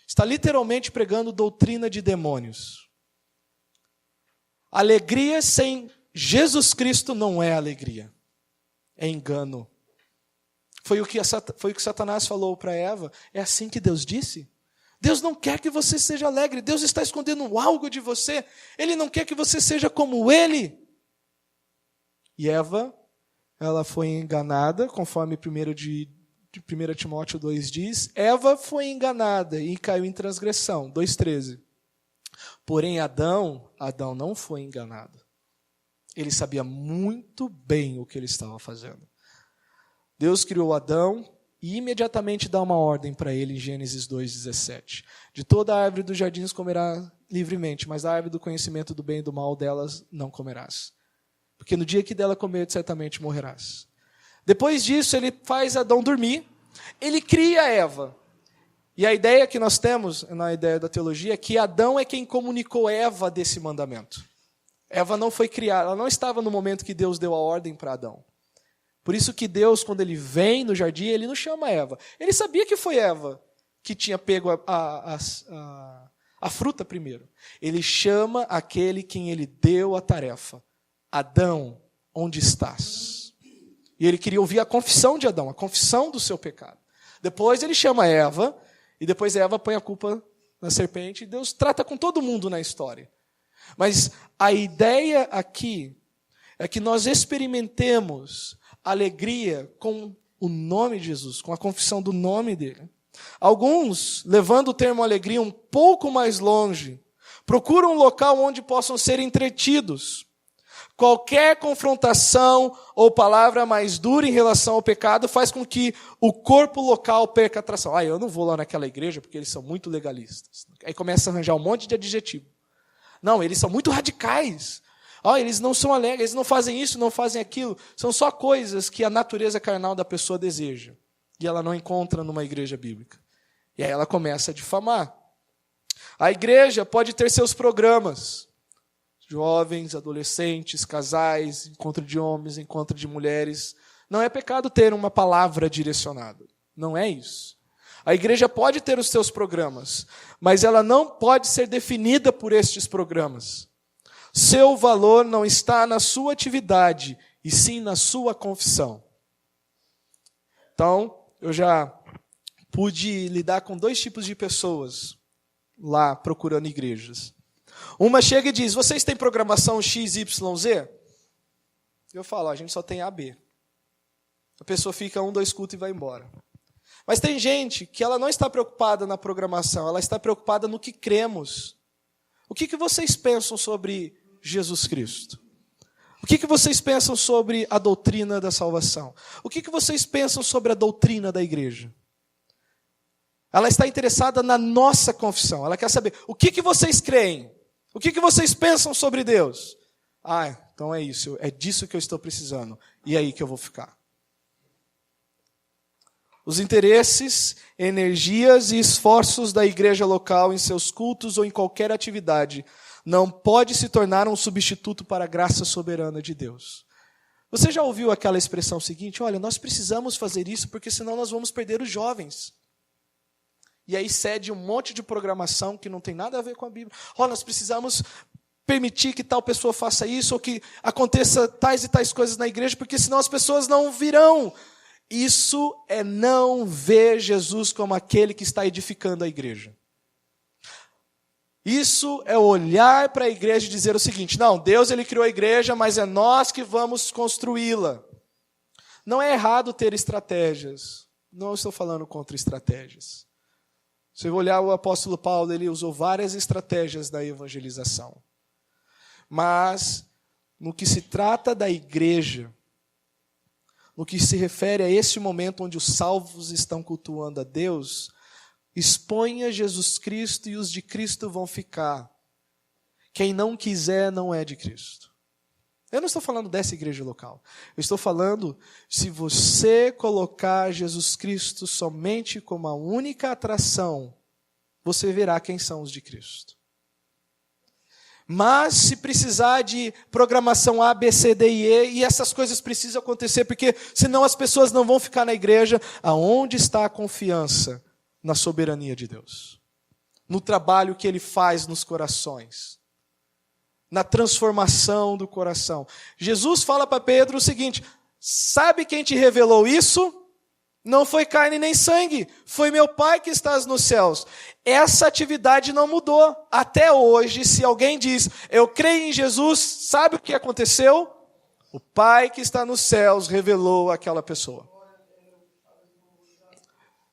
Está literalmente pregando doutrina de demônios. Alegria sem Jesus Cristo não é alegria, é engano. Foi o que Satanás falou para Eva. É assim que Deus disse? Deus não quer que você seja alegre. Deus está escondendo algo de você. Ele não quer que você seja como Ele. E Eva, ela foi enganada, conforme 1 Timóteo 2 diz. Eva foi enganada e caiu em transgressão. 2,13. Porém, Adão não foi enganado. Ele sabia muito bem o que ele estava fazendo. Deus criou Adão e imediatamente dá uma ordem para ele em Gênesis 2,17. De toda a árvore dos jardins comerás livremente, mas a árvore do conhecimento do bem e do mal delas não comerás. Porque no dia que dela comer, certamente morrerás. Depois disso, ele faz Adão dormir, ele cria Eva. E a ideia que nós temos, na ideia da teologia, é que Adão é quem comunicou Eva desse mandamento. Eva não foi criada, ela não estava no momento que Deus deu a ordem para Adão. Por isso que Deus, quando ele vem no jardim, ele não chama Eva. Ele sabia que foi Eva que tinha pego a fruta primeiro. Ele chama aquele quem ele deu a tarefa. Adão, onde estás? E ele queria ouvir a confissão de Adão, a confissão do seu pecado. Depois ele chama Eva, e depois Eva põe a culpa na serpente, e Deus trata com todo mundo na história. Mas a ideia aqui é que nós experimentemos alegria com o nome de Jesus, com a confissão do nome dele. Alguns, levando o termo alegria um pouco mais longe, procuram um local onde possam ser entretidos. Qualquer confrontação ou palavra mais dura em relação ao pecado faz com que o corpo local perca atração. Eu não vou lá naquela igreja porque eles são muito legalistas. Aí começa a arranjar um monte de adjetivo. Não, eles são muito radicais. Eles não são alegres, eles não fazem isso, não fazem aquilo. São só coisas que a natureza carnal da pessoa deseja. E ela não encontra numa igreja bíblica. E aí ela começa a difamar. A igreja pode ter seus programas. Jovens, adolescentes, casais, encontro de homens, encontro de mulheres. Não é pecado ter uma palavra direcionada. Não é isso. A igreja pode ter os seus programas, mas ela não pode ser definida por estes programas. Seu valor não está na sua atividade, e sim na sua confissão. Então, eu já pude lidar com 2 tipos de pessoas lá procurando igrejas. Uma chega e diz, vocês têm programação XYZ? Eu falo, a gente só tem AB. A pessoa fica 1, 2 cultos e vai embora. Mas tem gente que ela não está preocupada na programação, ela está preocupada no que cremos. O que vocês pensam sobre Jesus Cristo? O que vocês pensam sobre a doutrina da salvação? O que vocês pensam sobre a doutrina da igreja? Ela está interessada na nossa confissão. Ela quer saber, o que vocês creem? O que vocês pensam sobre Deus? Ah, então é isso, é disso que eu estou precisando. E é aí que eu vou ficar. Os interesses, energias e esforços da igreja local em seus cultos ou em qualquer atividade não pode se tornar um substituto para a graça soberana de Deus. Você já ouviu aquela expressão seguinte? Olha, nós precisamos fazer isso porque senão nós vamos perder os jovens. E aí cede um monte de programação que não tem nada a ver com a Bíblia. Olha, nós precisamos permitir que tal pessoa faça isso ou que aconteça tais e tais coisas na igreja porque senão as pessoas não virão. Isso é não ver Jesus como aquele que está edificando a igreja. Isso é olhar para a igreja e dizer o seguinte, não, Deus ele criou a igreja, mas é nós que vamos construí-la. Não é errado ter estratégias. Não estou falando contra estratégias. Se você olhar o apóstolo Paulo, ele usou várias estratégias da evangelização. Mas, no que se trata da igreja, no que se refere a esse momento onde os salvos estão cultuando a Deus, exponha Jesus Cristo e os de Cristo vão ficar. Quem não quiser não é de Cristo. Eu não estou falando dessa igreja local. Eu estou falando, se você colocar Jesus Cristo somente como a única atração, você verá quem são os de Cristo. Mas se precisar de programação A, B, C, D e E, e essas coisas precisam acontecer, porque senão as pessoas não vão ficar na igreja, aonde está a confiança na soberania de Deus? No trabalho que Ele faz nos corações. Na transformação do coração. Jesus fala para Pedro o seguinte, sabe quem te revelou isso? Não foi carne nem sangue, foi meu Pai que estás nos céus. Essa atividade não mudou. Até hoje, se alguém diz, eu creio em Jesus, sabe o que aconteceu? O Pai que está nos céus revelou aquela pessoa.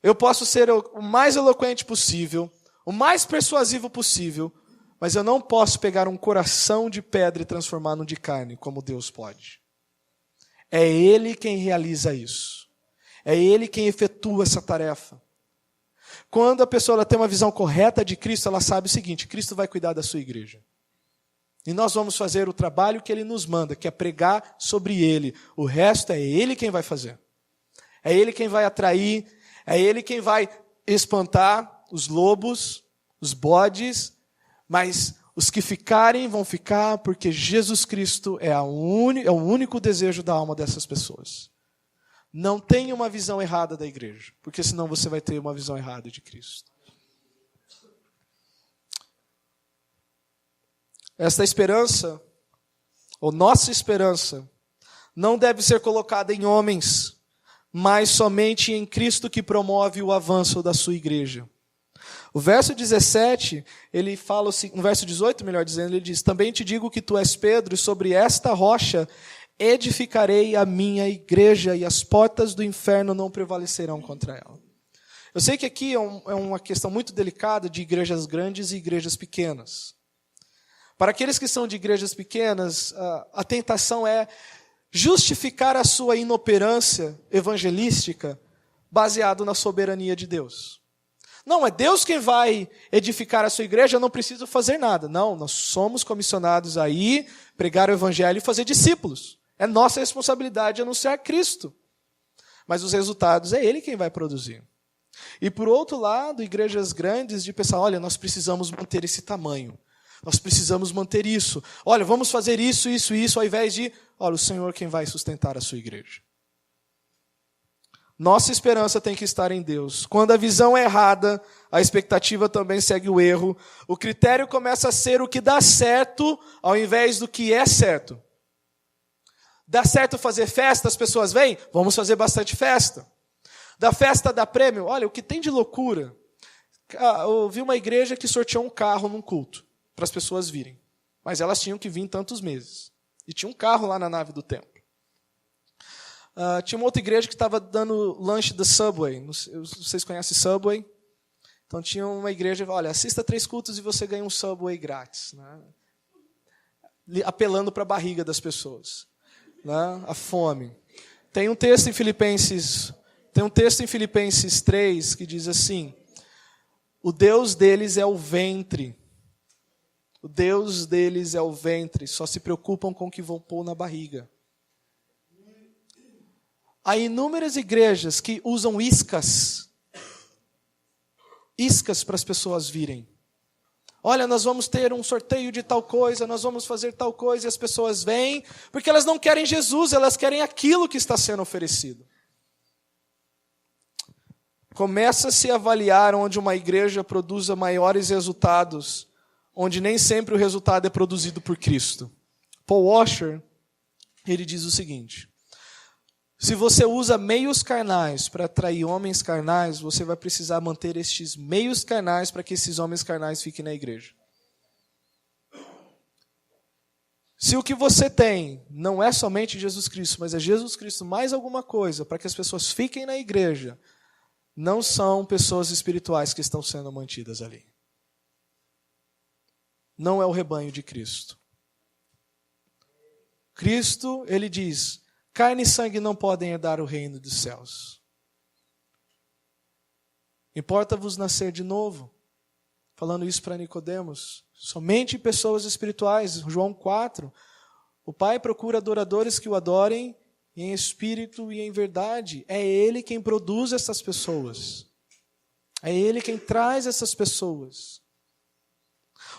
Eu posso ser o mais eloquente possível, o mais persuasivo possível, mas eu não posso pegar um coração de pedra e transformar num de carne, como Deus pode. É Ele quem realiza isso. É Ele quem efetua essa tarefa. Quando a pessoa ela tem uma visão correta de Cristo, ela sabe o seguinte, Cristo vai cuidar da sua igreja. E nós vamos fazer o trabalho que Ele nos manda, que é pregar sobre Ele. O resto é Ele quem vai fazer. É Ele quem vai atrair, é Ele quem vai espantar os lobos, os bodes, mas os que ficarem vão ficar porque Jesus Cristo é o único desejo da alma dessas pessoas. Não tenha uma visão errada da igreja, porque senão você vai ter uma visão errada de Cristo. Esta esperança, ou nossa esperança, não deve ser colocada em homens, mas somente em Cristo que promove o avanço da sua igreja. O verso 17, ele fala, no verso 18, melhor dizendo, ele diz, também te digo que tu és Pedro, e sobre esta rocha edificarei a minha igreja, e as portas do inferno não prevalecerão contra ela. Eu sei que aqui é uma questão muito delicada de igrejas grandes e igrejas pequenas. Para aqueles que são de igrejas pequenas, a tentação é justificar a sua inoperância evangelística baseado na soberania de Deus. Não, é Deus quem vai edificar a sua igreja, eu não preciso fazer nada. Não, nós somos comissionados a ir, pregar o evangelho e fazer discípulos. É nossa responsabilidade anunciar Cristo. Mas os resultados é Ele quem vai produzir. E por outro lado, igrejas grandes de pensar, olha, nós precisamos manter esse tamanho. Nós precisamos manter isso. Olha, vamos fazer isso, isso, isso, ao invés de, olha, o Senhor quem vai sustentar a sua igreja. Nossa esperança tem que estar em Deus. Quando a visão é errada, a expectativa também segue o erro. O critério começa a ser o que dá certo, ao invés do que é certo. Dá certo fazer festa, as pessoas vêm? Vamos fazer bastante festa. Da festa dá prêmio? Olha, o que tem de loucura. Eu vi uma igreja que sorteou um carro num culto, para as pessoas virem. Mas elas tinham que vir em tantos meses. E tinha um carro lá na nave do templo. Tinha uma outra igreja que estava dando lanche da Subway. Vocês conhecem Subway? Então tinha uma igreja, olha, assista 3 cultos e você ganha um Subway grátis. Né? Apelando para a barriga das pessoas. Né? A fome. Tem um texto em Filipenses 3 que diz assim, o Deus deles é o ventre. O Deus deles é o ventre. Só se preocupam com o que vão pôr na barriga. Há inúmeras igrejas que usam iscas para as pessoas virem. Olha, nós vamos ter um sorteio de tal coisa, nós vamos fazer tal coisa, e as pessoas vêm, porque elas não querem Jesus, elas querem aquilo que está sendo oferecido. Começa-se a avaliar onde uma igreja produza maiores resultados, onde nem sempre o resultado é produzido por Cristo. Paul Washer, ele diz o seguinte, se você usa meios carnais para atrair homens carnais, você vai precisar manter estes meios carnais para que esses homens carnais fiquem na igreja. Se o que você tem não é somente Jesus Cristo, mas é Jesus Cristo mais alguma coisa para que as pessoas fiquem na igreja, não são pessoas espirituais que estão sendo mantidas ali. Não é o rebanho de Cristo. Cristo, ele diz, carne e sangue não podem herdar o reino dos céus. Importa-vos nascer de novo. Falando isso para Nicodemos. Somente pessoas espirituais. João 4. O Pai procura adoradores que o adorem em espírito e em verdade. É Ele quem produz essas pessoas. É Ele quem traz essas pessoas.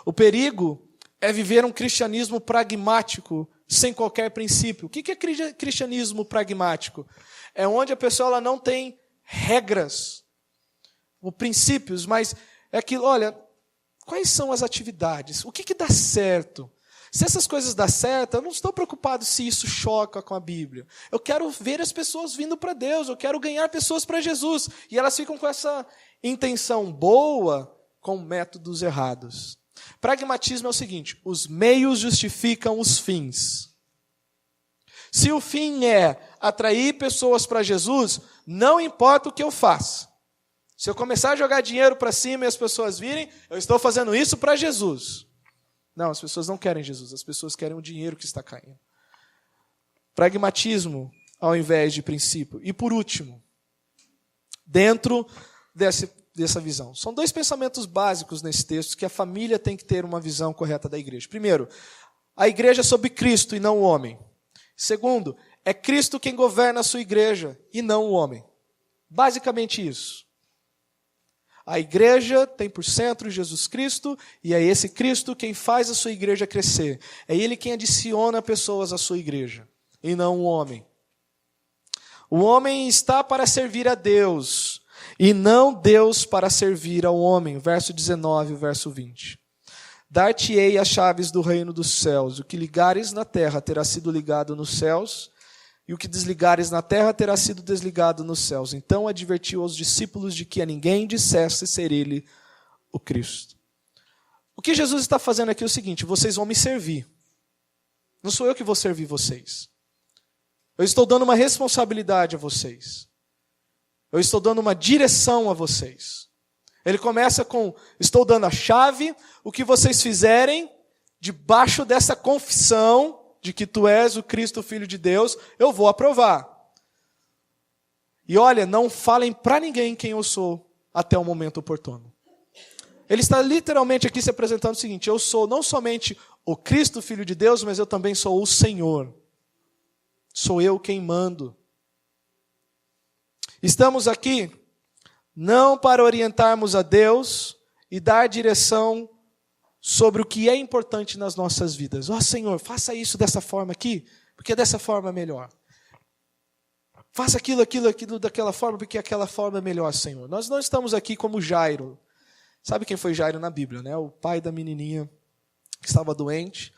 O perigo é viver um cristianismo pragmático, sem qualquer princípio. O que é cristianismo pragmático? É onde a pessoa ela não tem regras ou princípios, mas é aquilo, olha, quais são as atividades? O que dá certo? Se essas coisas dão certo, eu não estou preocupado se isso choca com a Bíblia. Eu quero ver as pessoas vindo para Deus, eu quero ganhar pessoas para Jesus. E elas ficam com essa intenção boa, com métodos errados. Pragmatismo é o seguinte, os meios justificam os fins. Se o fim é atrair pessoas para Jesus, não importa o que eu faça. Se eu começar a jogar dinheiro para cima e as pessoas virem, eu estou fazendo isso para Jesus. Não, as pessoas não querem Jesus, as pessoas querem o dinheiro que está caindo. Pragmatismo ao invés de princípio. E por último, dentro dessa visão. São 2 pensamentos básicos nesse texto que a família tem que ter uma visão correta da igreja. Primeiro, a igreja é sobre Cristo e não o homem. Segundo, é Cristo quem governa a sua igreja e não o homem. Basicamente isso. A igreja tem por centro Jesus Cristo e é esse Cristo quem faz a sua igreja crescer. É Ele quem adiciona pessoas à sua igreja e não o homem. O homem está para servir a Deus e não Deus para servir ao homem. Verso 19, verso 20. Dar-te-ei as chaves do reino dos céus. O que ligares na terra terá sido ligado nos céus, e o que desligares na terra terá sido desligado nos céus. Então advertiu aos discípulos de que a ninguém dissesse ser ele o Cristo. O que Jesus está fazendo aqui é o seguinte, vocês vão me servir. Não sou eu que vou servir vocês. Eu estou dando uma responsabilidade a vocês. Eu estou dando uma direção a vocês. Ele começa com, estou dando a chave, o que vocês fizerem, debaixo dessa confissão de que tu és o Cristo, o Filho de Deus, eu vou aprovar. E olha, não falem para ninguém quem eu sou até o momento oportuno. Ele está literalmente aqui se apresentando o seguinte, eu sou não somente o Cristo, Filho de Deus, mas eu também sou o Senhor. Sou eu quem mando. Estamos aqui não para orientarmos a Deus e dar direção sobre o que é importante nas nossas vidas. Ó Senhor, faça isso dessa forma aqui, porque dessa forma é melhor. Faça aquilo daquela forma, porque aquela forma é melhor, Senhor. Nós não estamos aqui como Jairo. Sabe quem foi Jairo na Bíblia, né? O pai da menininha que estava doente.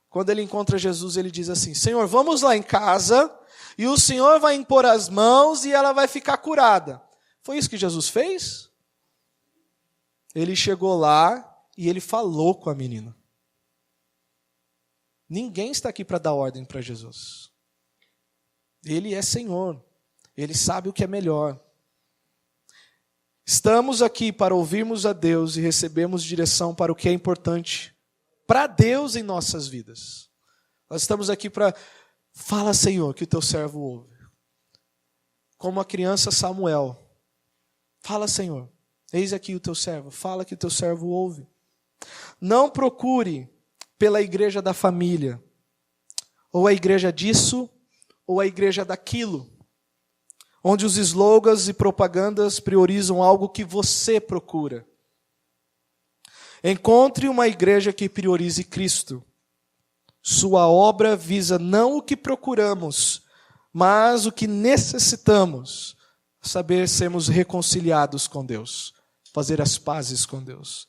Quando ele encontra Jesus, ele diz assim: Senhor, vamos lá em casa e o Senhor vai impor as mãos e ela vai ficar curada. Foi isso que Jesus fez? Ele chegou lá e ele falou com a menina. Ninguém está aqui para dar ordem para Jesus. Ele é Senhor. Ele sabe o que é melhor. Estamos aqui para ouvirmos a Deus e recebermos direção para o que é importante para Deus em nossas vidas. Nós estamos aqui para... Fala, Senhor, que o teu servo ouve. Como a criança Samuel. Fala, Senhor, eis aqui o teu servo. Fala que o teu servo ouve. Não procure pela igreja da família, ou a igreja disso, ou a igreja daquilo, onde os slogans e propagandas priorizam algo que você procura. Encontre uma igreja que priorize Cristo. Sua obra visa não o que procuramos, mas o que necessitamos, saber sermos reconciliados com Deus, fazer as pazes com Deus.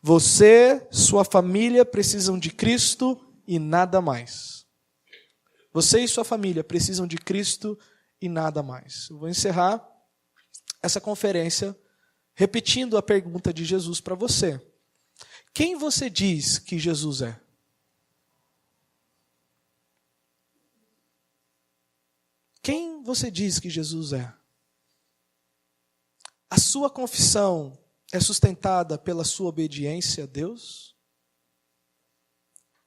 Você, sua família precisam de Cristo e nada mais. Você e sua família precisam de Cristo e nada mais. Eu vou encerrar essa conferência repetindo a pergunta de Jesus para você. Quem você diz que Jesus é? Quem você diz que Jesus é? A sua confissão é sustentada pela sua obediência a Deus?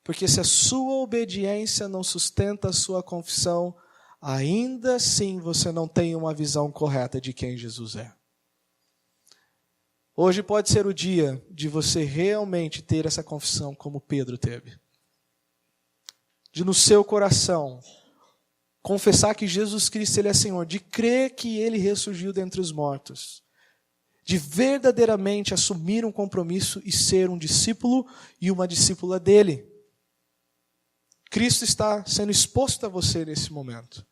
Porque se a sua obediência não sustenta a sua confissão, ainda assim você não tem uma visão correta de quem Jesus é. Hoje pode ser o dia de você realmente ter essa confissão como Pedro teve. De no seu coração confessar que Jesus Cristo Ele é Senhor, de crer que Ele ressurgiu dentre os mortos, de verdadeiramente assumir um compromisso e ser um discípulo e uma discípula dEle. Cristo está sendo exposto a você nesse momento.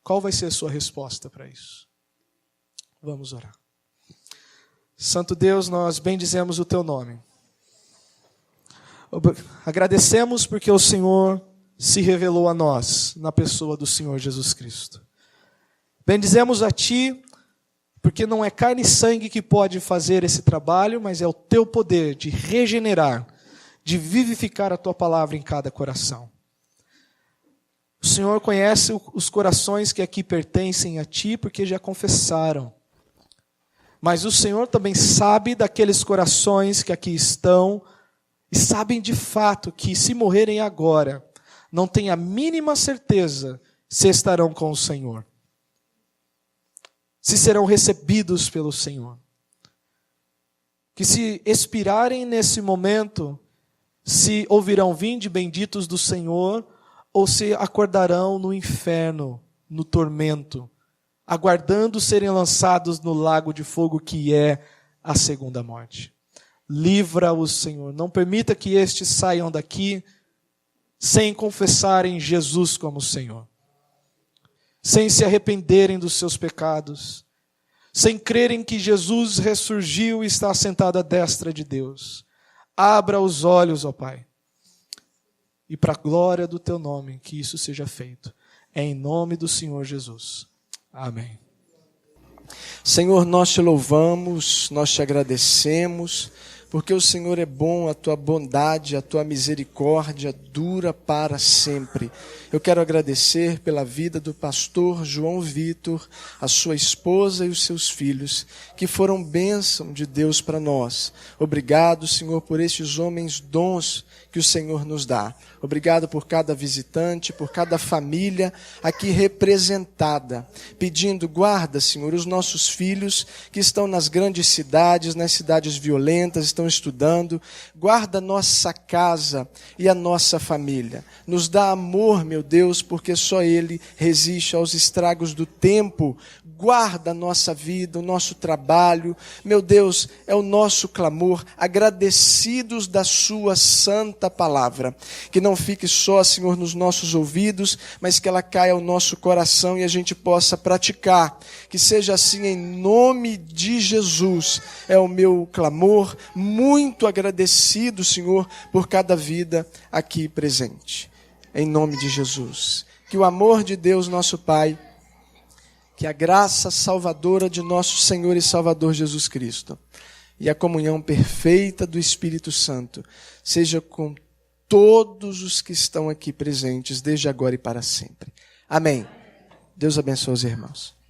Qual vai ser a sua resposta para isso? Vamos orar. Santo Deus, nós bendizemos o Teu nome. Agradecemos porque o Senhor se revelou a nós na pessoa do Senhor Jesus Cristo. Bendizemos a Ti, porque não é carne e sangue que pode fazer esse trabalho, mas é o Teu poder de regenerar, de vivificar a Tua palavra em cada coração. O Senhor conhece os corações que aqui pertencem a Ti, porque já confessaram. Mas o Senhor também sabe daqueles corações que aqui estão e sabem de fato que se morrerem agora, não têm a mínima certeza se estarão com o Senhor, se serão recebidos pelo Senhor. Que se expirarem nesse momento, se ouvirão vinde benditos do Senhor, ou se acordarão no inferno, no tormento, aguardando serem lançados no lago de fogo que é a segunda morte. Livra-os, Senhor. Não permita que estes saiam daqui sem confessarem Jesus como Senhor, sem se arrependerem dos seus pecados, sem crerem que Jesus ressurgiu e está sentado à destra de Deus. Abra os olhos, ó Pai, e para a glória do Teu nome que isso seja feito. É em nome do Senhor Jesus. Amém. Senhor, nós Te louvamos, nós Te agradecemos, porque o Senhor é bom, a Tua bondade, a Tua misericórdia dura para sempre. Eu quero agradecer pela vida do pastor João Vitor, a sua esposa e os seus filhos, que foram bênção de Deus para nós. Obrigado, Senhor, por estes homens dons que o Senhor nos dá. Obrigado por cada visitante, por cada família aqui representada, pedindo, guarda, Senhor, os nossos filhos que estão nas grandes cidades, nas cidades violentas, estão estudando. Guarda a nossa casa e a nossa família. Nos dá amor, meu Deus, porque só Ele resiste aos estragos do tempo. Guarda a nossa vida, o nosso trabalho. Meu Deus, é o nosso clamor, agradecidos da sua santa palavra. Que não fique só, Senhor, nos nossos ouvidos, mas que ela caia ao nosso coração e a gente possa praticar. Que seja assim em nome de Jesus. É o meu clamor, muito agradecido, Senhor, por cada vida aqui presente. Em nome de Jesus. Que o amor de Deus, nosso Pai, que a graça salvadora de nosso Senhor e Salvador Jesus Cristo e a comunhão perfeita do Espírito Santo seja com todos os que estão aqui presentes, desde agora e para sempre. Amém. Deus abençoe os irmãos.